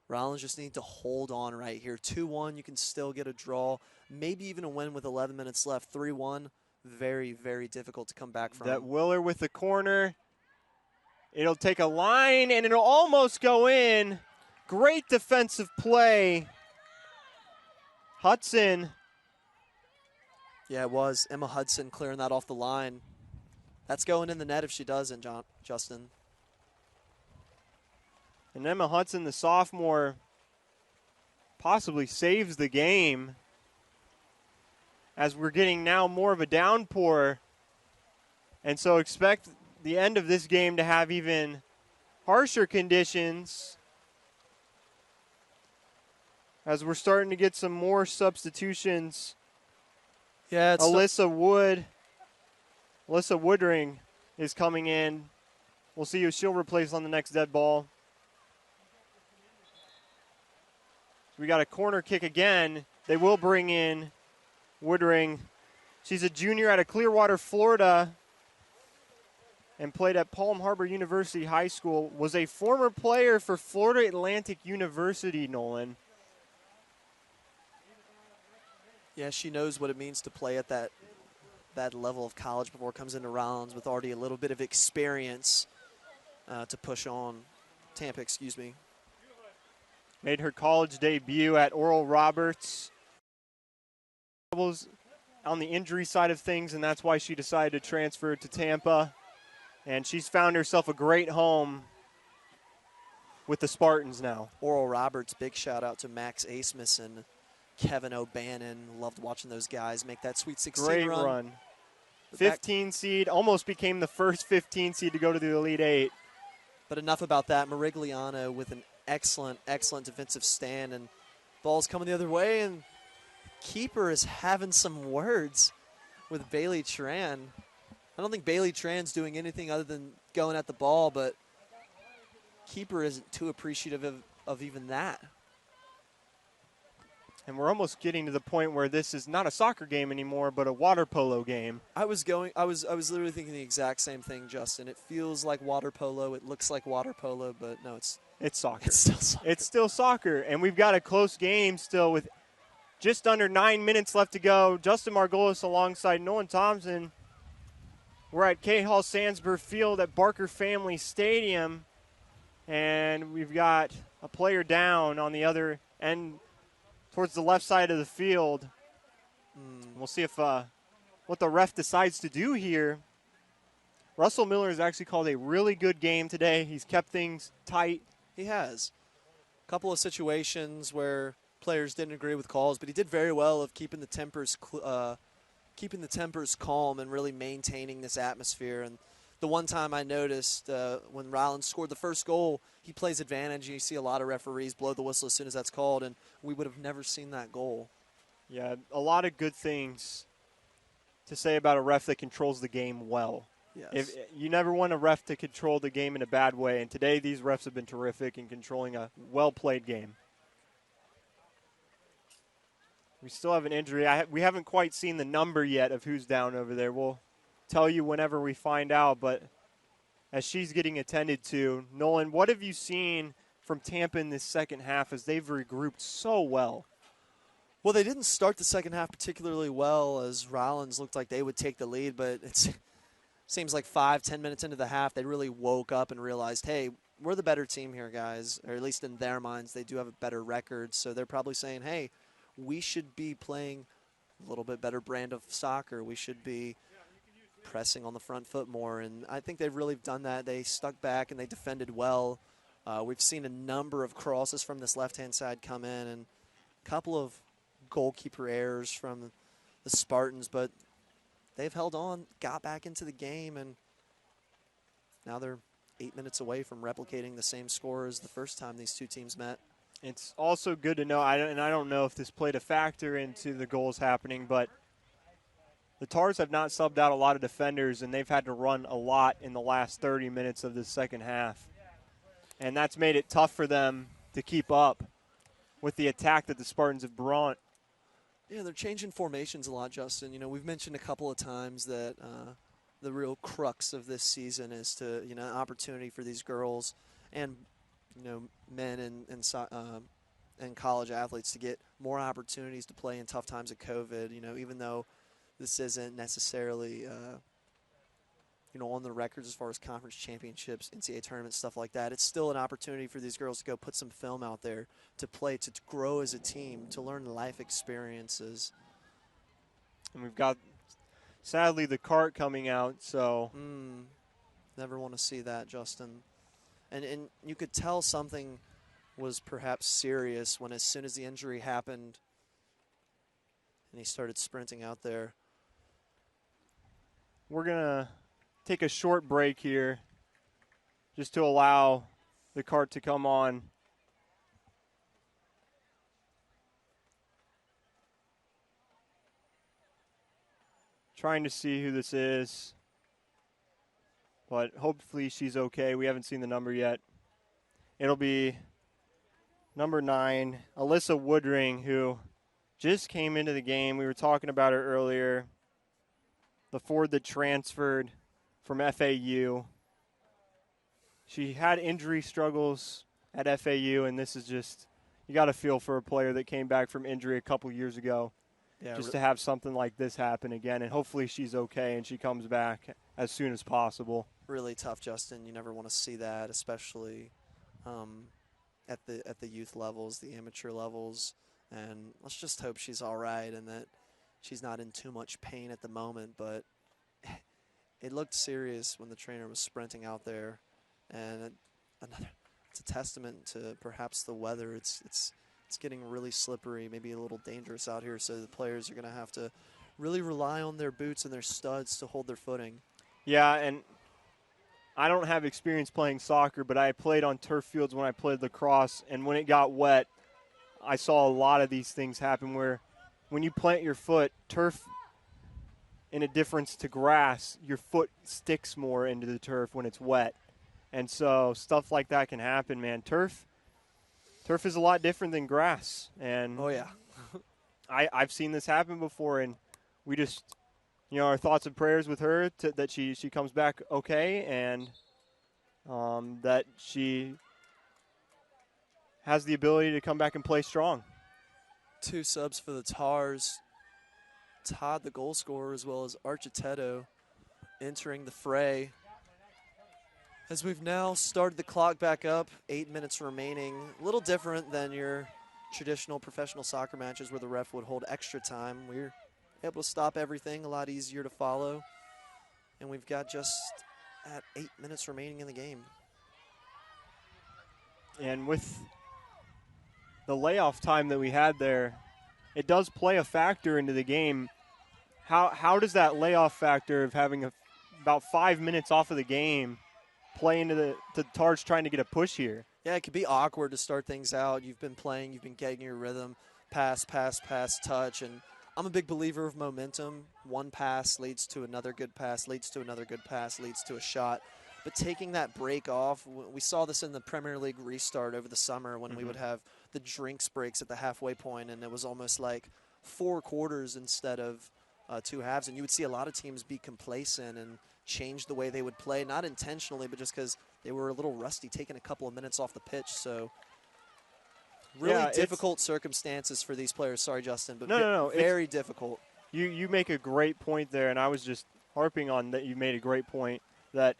Rollins just need to hold on right here. 2-1, you can still get a draw. Maybe even a win with 11 minutes left. 3-1, very, very difficult to come back from. That Willer with the corner. It'll take a line, and it'll almost go in. Great defensive play. Hudson. Yeah, it was. Emma Hudson clearing that off the line. That's going in the net if she doesn't, Justin. And Emma Hudson, the sophomore, possibly saves the game as we're getting now more of a downpour. And so expect the end of this game to have even harsher conditions as we're starting to get some more substitutions. Yeah, it's Alyssa Woodring is coming in. We'll see who she'll replace on the next dead ball. We got a corner kick again. They will bring in Woodring. She's a junior out of Clearwater, Florida, and played at Palm Harbor University High School. Was a former player for Florida Atlantic University, Nolan. Yeah, she knows what it means to play at that level of college before it comes into Rollins with already a little bit of experience to push on. Tampa, excuse me. Made her college debut at Oral Roberts. On the injury side of things, and that's why she decided to transfer to Tampa. And she's found herself a great home with the Spartans now. Oral Roberts, big shout out to Max Asmus and Kevin O'Bannon. Loved watching those guys make that Sweet 16 Great run. 15 seed, almost became the first 15 seed to go to the Elite Eight. But enough about that. Morigliano with an excellent defensive stand, and ball's coming the other way, and keeper is having some words with Bailey Tran. I don't think Bailey Tran's doing anything other than going at the ball, but keeper isn't too appreciative of even that. And we're almost getting to the point where this is not a soccer game anymore, but a water polo game. I was literally thinking the exact same thing, Justin. It feels like water polo. It looks like water polo, but no, it's soccer. It's still soccer. It's still soccer, and we've got a close game still with just under 9 minutes left to go. Justin Margolis alongside Nolan Thompson. We're at K. Hall Sandsburg Field at Barker Family Stadium, and we've got a player down on the other end towards the left side of the field. We'll see if what the ref decides to do here. Russell Miller has actually called a really good game today. He's kept things tight. He has. A couple of situations where players didn't agree with calls, but he did very well of keeping the tempers calm and really maintaining this atmosphere. And the one time I noticed when Rollins scored the first goal, he plays advantage. You see a lot of referees blow the whistle as soon as that's called, and we would have never seen that goal. Yeah, a lot of good things to say about a ref that controls the game well. Yes. If you never want a ref to control the game in a bad way, and today these refs have been terrific in controlling a well-played game. We still have an injury. We haven't quite seen the number yet of who's down over there. We'll tell you whenever we find out, but as she's getting attended to, Nolan, what have you seen from Tampa in this second half as they've regrouped so well? Well, they didn't start the second half particularly well as Rollins looked like they would take the lead, but it seems like 5-10 minutes into the half, they really woke up and realized, hey, we're the better team here, guys, or at least in their minds, they do have a better record, so they're probably saying, hey, we should be playing a little bit better brand of soccer. We should be pressing on the front foot more, and I think they've really done that. They stuck back and they defended well. We've seen a number of crosses from this left-hand side come in and a couple of goalkeeper errors from the Spartans, but they've held on, got back into the game, and now they're 8 minutes away from replicating the same score as the first time these two teams met. It's also good to know, and I don't know if this played a factor into the goals happening, but the Tars have not subbed out a lot of defenders, and they've had to run a lot in the last 30 minutes of the second half. And that's made it tough for them to keep up with the attack that the Spartans have brought. Yeah, they're changing formations a lot, Justin. You know, we've mentioned a couple of times that the real crux of this season is to, an opportunity for these girls and men and college athletes to get more opportunities to play in tough times of COVID. Even though this isn't necessarily, on the records as far as conference championships, NCAA tournaments, stuff like that, it's still an opportunity for these girls to go put some film out there, to play, to grow as a team, to learn life experiences. And we've got, sadly, the cart coming out, so. Never want to see that, Justin. And you could tell something was perhaps serious when as soon as the injury happened and he started sprinting out there. We're going to take a short break here just to allow the cart to come on. Trying to see who this is, but hopefully she's okay. We haven't seen the number yet. It'll be number 9, Alyssa Woodring, who just came into the game. We were talking about her earlier. The forward that transferred from FAU. She had injury struggles at FAU, and this is just, you got to feel for a player that came back from injury a couple years ago. Yeah, just to have something like this happen again, and hopefully she's okay and she comes back as soon as possible. Really tough, Justin. You never want to see that, especially at the youth levels, the amateur levels. And let's just hope she's all right and that she's not in too much pain at the moment. But it looked serious when the trainer was sprinting out there, and it's a testament to perhaps the weather. It's getting really slippery, maybe a little dangerous out here, so the players are going to have to really rely on their boots and their studs to hold their footing. Yeah, and I don't have experience playing soccer, but I played on turf fields when I played lacrosse, and when it got wet, I saw a lot of these things happen where when you plant your foot, turf, in a difference to grass, your foot sticks more into the turf when it's wet. And so stuff like that can happen, man. Turf is a lot different than grass. And oh, yeah. I've seen this happen before, and we just, our thoughts and prayers with her that she comes back okay, and that she has the ability to come back and play strong. 2 subs for the Tars. Todd, the goal scorer, as well as Architetto entering the fray. As we've now started the clock back up, 8 minutes remaining. A little different than your traditional professional soccer matches where the ref would hold extra time. We're able to stop everything, a lot easier to follow. And we've got just at 8 minutes remaining in the game. And with the layoff time that we had there, it does play a factor into the game. How does that layoff factor of having about 5 minutes off of the game play into the Tars trying to get a push here? Yeah, it could be awkward to start things out. You've been playing, you've been getting your rhythm, pass, touch, and I'm a big believer of momentum. One pass leads to another good pass, leads to another good pass, leads to a shot. But taking that break off, we saw this in the Premier League restart over the summer when we would have the drinks breaks at the halfway point, and it was almost like 4 quarters instead of 2 halves. And you would see a lot of teams be complacent and change the way they would play, not intentionally, but just because they were a little rusty, taking a couple of minutes off the pitch. So really difficult circumstances for these players. Sorry, Justin, but no, very difficult. You make a great point there, and I was just harping on that. You made a great point that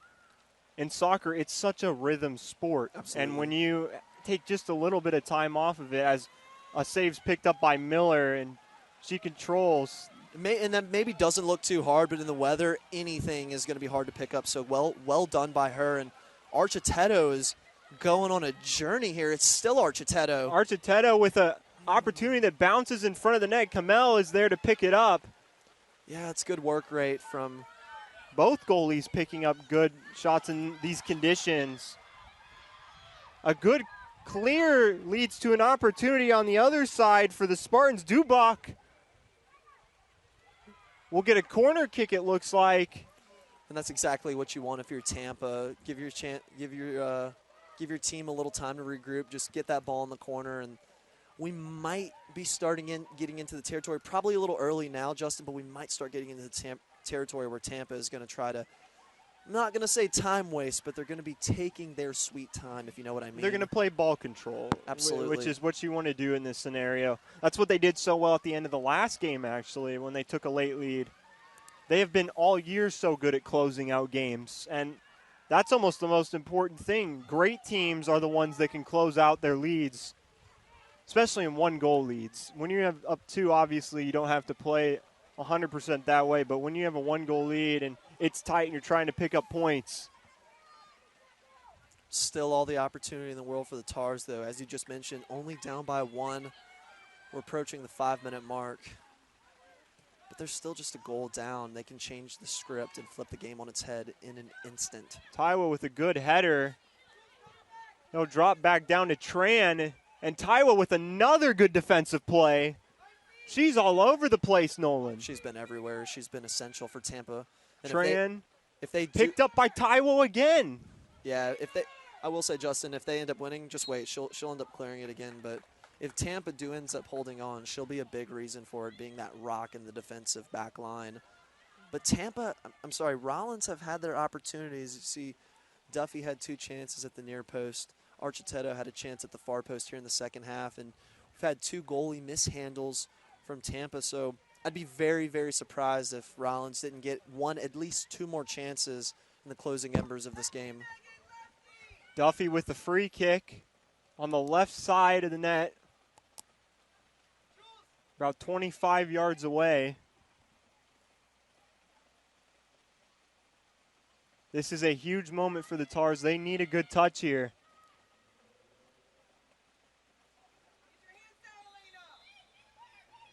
in soccer, it's such a rhythm sport. Absolutely. And when you take just a little bit of time off of it, as a save's picked up by Miller, and she controls. And that maybe doesn't look too hard, but in the weather, anything is going to be hard to pick up. So well done by her. And Architetto is going on a journey here. It's still Architetto. Architetto with an opportunity that bounces in front of the net. Kamel is there to pick it up. Yeah, it's good work rate from both goalies picking up good shots in these conditions. A good clear leads to an opportunity on the other side for the Spartans. Dubak will get a corner kick, it looks like. And that's exactly what you want if you're Tampa. Give your team a little time to regroup. Just get that ball in the corner, and we might be getting into the territory probably a little early now, Justin, but we might start getting into the territory where Tampa is going to try to, I'm not going to say time waste, but they're going to be taking their sweet time, if you know what I mean. They're going to play ball control. Absolutely. Which is what you want to do in this scenario. That's what they did so well at the end of the last game, actually, when they took a late lead. They have been all year so good at closing out games, and that's almost the most important thing. Great teams are the ones that can close out their leads, especially in 1-goal leads. When you have up 2, obviously you don't have to play 100% that way, but when you have a 1-goal lead and it's tight and you're trying to pick up points. Still all the opportunity in the world for the Tars, though. As you just mentioned, only down by 1. We're approaching the 5-minute mark. But they're still just a goal down. They can change the script and flip the game on its head in an instant. Taiwo with a good header. He'll drop back down to Tran. And Taiwo with another good defensive play. She's all over the place, Nolan. She's been everywhere. She's been essential for Tampa. And Tran if they picked up by Taiwo again. Yeah, I will say, Justin, if they end up winning, just wait. She'll end up clearing it again. But if Tampa ends up holding on, she'll be a big reason for it, being that rock in the defensive back line. But Tampa, Rollins have had their opportunities. You see, Duffy had 2 chances at the near post. Architetto had a chance at the far post here in the second half. And we've had 2 goalie mishandles from Tampa. So I'd be very, very surprised if Rollins didn't get at least 2 more chances in the closing embers of this game. Duffy with the free kick on the left side of the net. About 25 yards away. This is a huge moment for the Tars. They need a good touch here.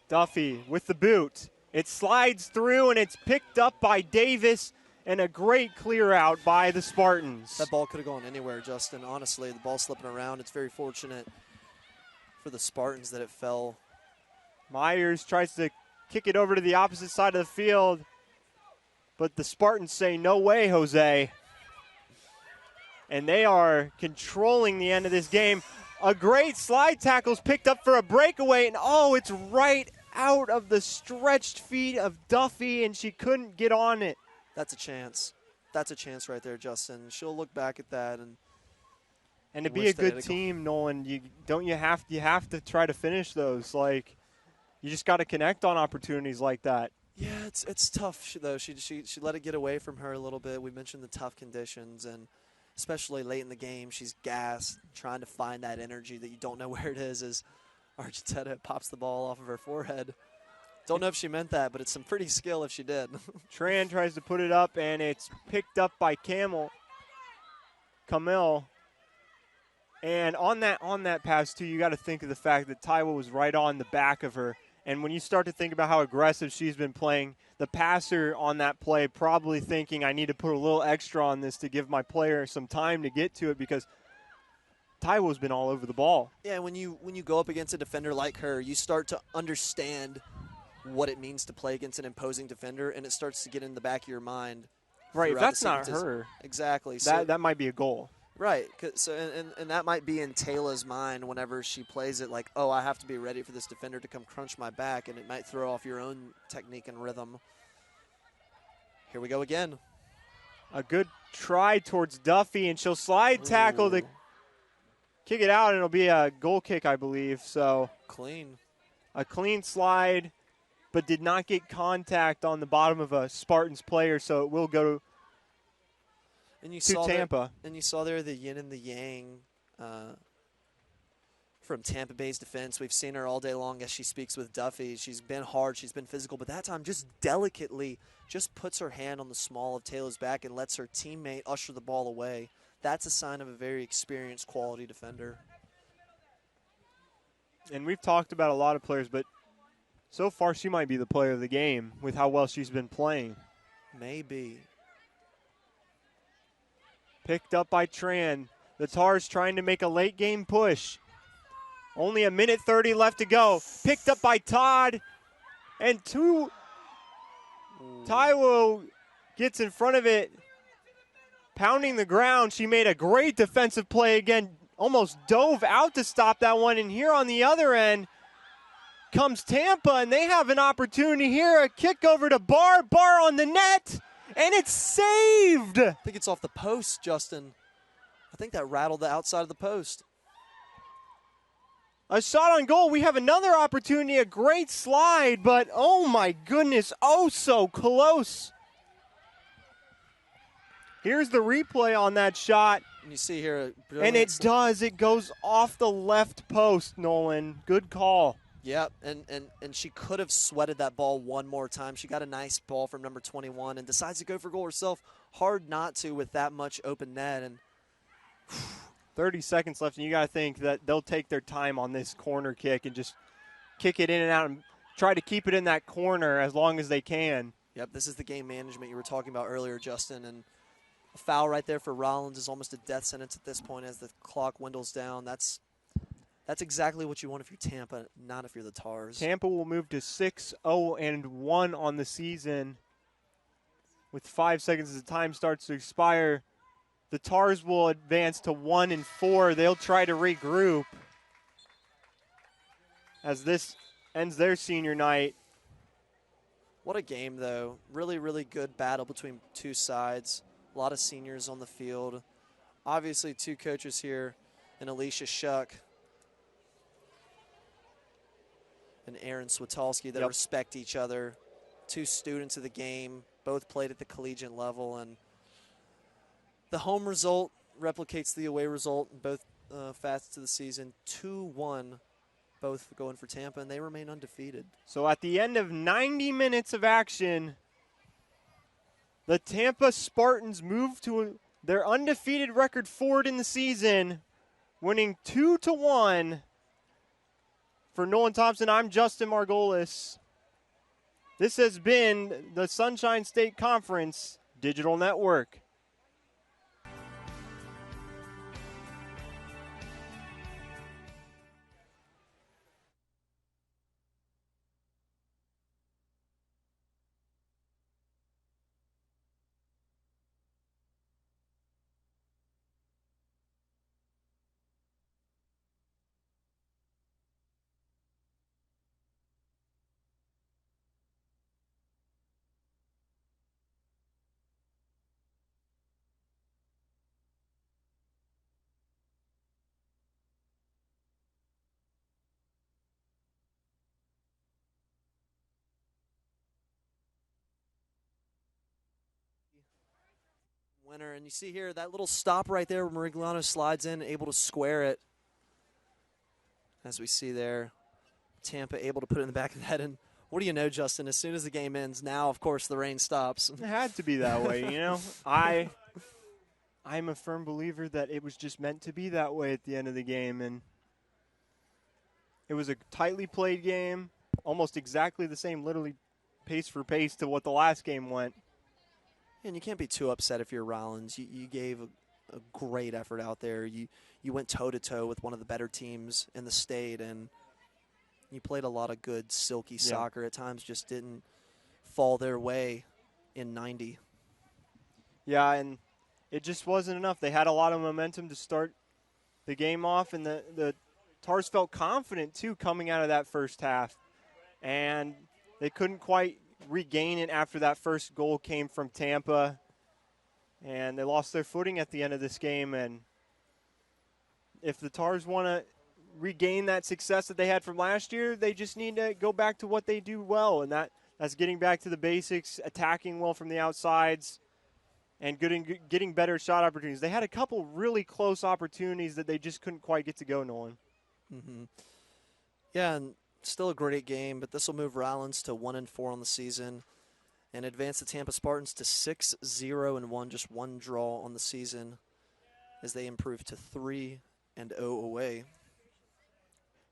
Duffy with the boot. It slides through, and it's picked up by Davis, and a great clear out by the Spartans. That ball could have gone anywhere, Justin. Honestly, the ball slipping around. It's very fortunate for the Spartans that it fell. Myers tries to kick it over to the opposite side of the field, but the Spartans say, no way, Jose. And they are controlling the end of this game. A great slide tackle's picked up for a breakaway, and it's right out of the stretched feet of Duffy, and she couldn't get on it. That's a chance. That's a chance right there, Justin. She'll look back at that and to be a good team, Nolan, you have to try to finish those. Like, you just got to connect on opportunities like that. Yeah, it's tough though. She let it get away from her a little bit. We mentioned the tough conditions, and especially late in the game, she's gassed, trying to find that energy that you don't know where it is as Architetto pops the ball off of her forehead. Don't know if she meant that, but it's some pretty skill if she did. Tran tries to put it up, and it's picked up by Camille. And on that pass, too, you got to think of the fact that Taiwo was right on the back of her. And when you start to think about how aggressive she's been playing, the passer on that play probably thinking, I need to put a little extra on this to give my player some time to get to it because Taiwo's been all over the ball. Yeah, when you go up against a defender like her, you start to understand what it means to play against an imposing defender, and it starts to get in the back of your mind. Right, if that's not her. Exactly. That might be a goal. Right. So and that might be in Taylor's mind whenever she plays it like, oh, I have to be ready for this defender to come crunch my back, and it might throw off your own technique and rhythm. Here we go again. A good try towards Duffy, and she'll slide tackle to kick it out, and it'll be a goal kick, I believe. So clean. A clean slide, but did not get contact on the bottom of a Spartans player, so it will go to Tampa. And you saw there the yin and the yang from Tampa Bay's defense. We've seen her all day long as she speaks with Duffy. She's been hard, she's been physical, but that time just delicately just puts her hand on the small of Taylor's back and lets her teammate usher the ball away. That's a sign of a very experienced quality defender. And we've talked about a lot of players, but so far she might be the player of the game with how well she's been playing. Maybe. Picked up by Tran. The Tars trying to make a late game push. Only a minute 30 left to go. Picked up by Todd. And Taiwo gets in front of it. Pounding the ground. She made a great defensive play again. Almost dove out to stop that one. And here on the other end comes Tampa, and they have an opportunity here. A kick over to Barr. Barr on the net. And it's saved. I think it's off the post, Justin. I think that rattled the outside of the post. A shot on goal. We have another opportunity, a great slide, but oh my goodness, oh so close. Here's the replay on that shot. And you see here. And it does. It goes off the left post, Nolan. Good call. Yep, and she could have sweated that ball one more time. She got a nice ball from number 21 and decides to go for goal herself. Hard not to with that much open net. And 30 seconds left, and you got to think that they'll take their time on this corner kick and just kick it in and out and try to keep it in that corner as long as they can. Yep, this is the game management you were talking about earlier, Justin. And a foul right there for Rollins is almost a death sentence at this point as the clock dwindles down. That's exactly what you want if you're Tampa, not if you're the Tars. Tampa will move to 6-0-1 on the season with 5 seconds as the time starts to expire. The Tars will advance to 1-4. They'll try to regroup as this ends their senior night. What a game, though. Really, really good battle between two sides. A lot of seniors on the field. Obviously, two coaches here in Alicia Shuck and Aaron Switalski that respect each other. Two students of the game, both played at the collegiate level, and the home result replicates the away result in both facets of the season. 2-1, both going for Tampa, and they remain undefeated. So at the end of 90 minutes of action, the Tampa Spartans move to their undefeated record forward in the season, winning 2-1. For Nolan Thompson, I'm Justin Margolis. This has been the Sunshine State Conference Digital Network. Winner, and you see here that little stop right there where Marigliano slides in, able to square it. As we see there, Tampa able to put it in the back of the net. And what do you know, Justin? As soon as the game ends, now of course the rain stops. It had to be that way, you know. I I'm a firm believer that it was just meant to be that way at the end of the game. And it was a tightly played game, almost exactly the same, literally pace for pace to what the last game went. And you can't be too upset if you're Rollins. You gave a great effort out there. You went toe-to-toe with one of the better teams in the state, and you played a lot of good, silky soccer. At times just didn't fall their way in 90. Yeah, and it just wasn't enough. They had a lot of momentum to start the game off, and the Tars felt confident, too, coming out of that first half. And they couldn't quite regain it after that first goal came from Tampa. And they lost their footing at the end of this game. And if the Tars want to regain that success that they had from last year, they just need to go back to what they do well. And that's getting back to the basics, attacking well from the outsides, and getting better shot opportunities. They had a couple really close opportunities that they just couldn't quite get to go, Nolan. Mm-hmm. Yeah, and still a great game, but this will move Rollins to 1-4 on the season and advance the Tampa Spartans to 6-0-1, just one draw on the season, as they improve to 3-0 away.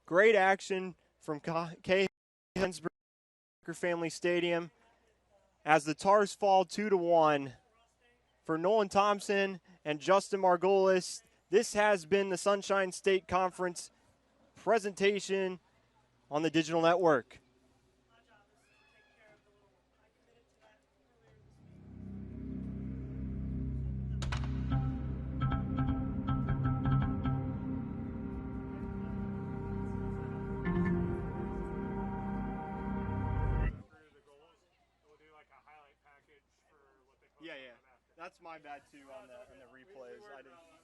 Great action from K. Family Stadium as the Tars fall 2-1. For Nolan Thompson and Justin Margolis, this has been the Sunshine State Conference presentation on the Digital Network. Yeah. That's my bad, too, on the replays. I didn't.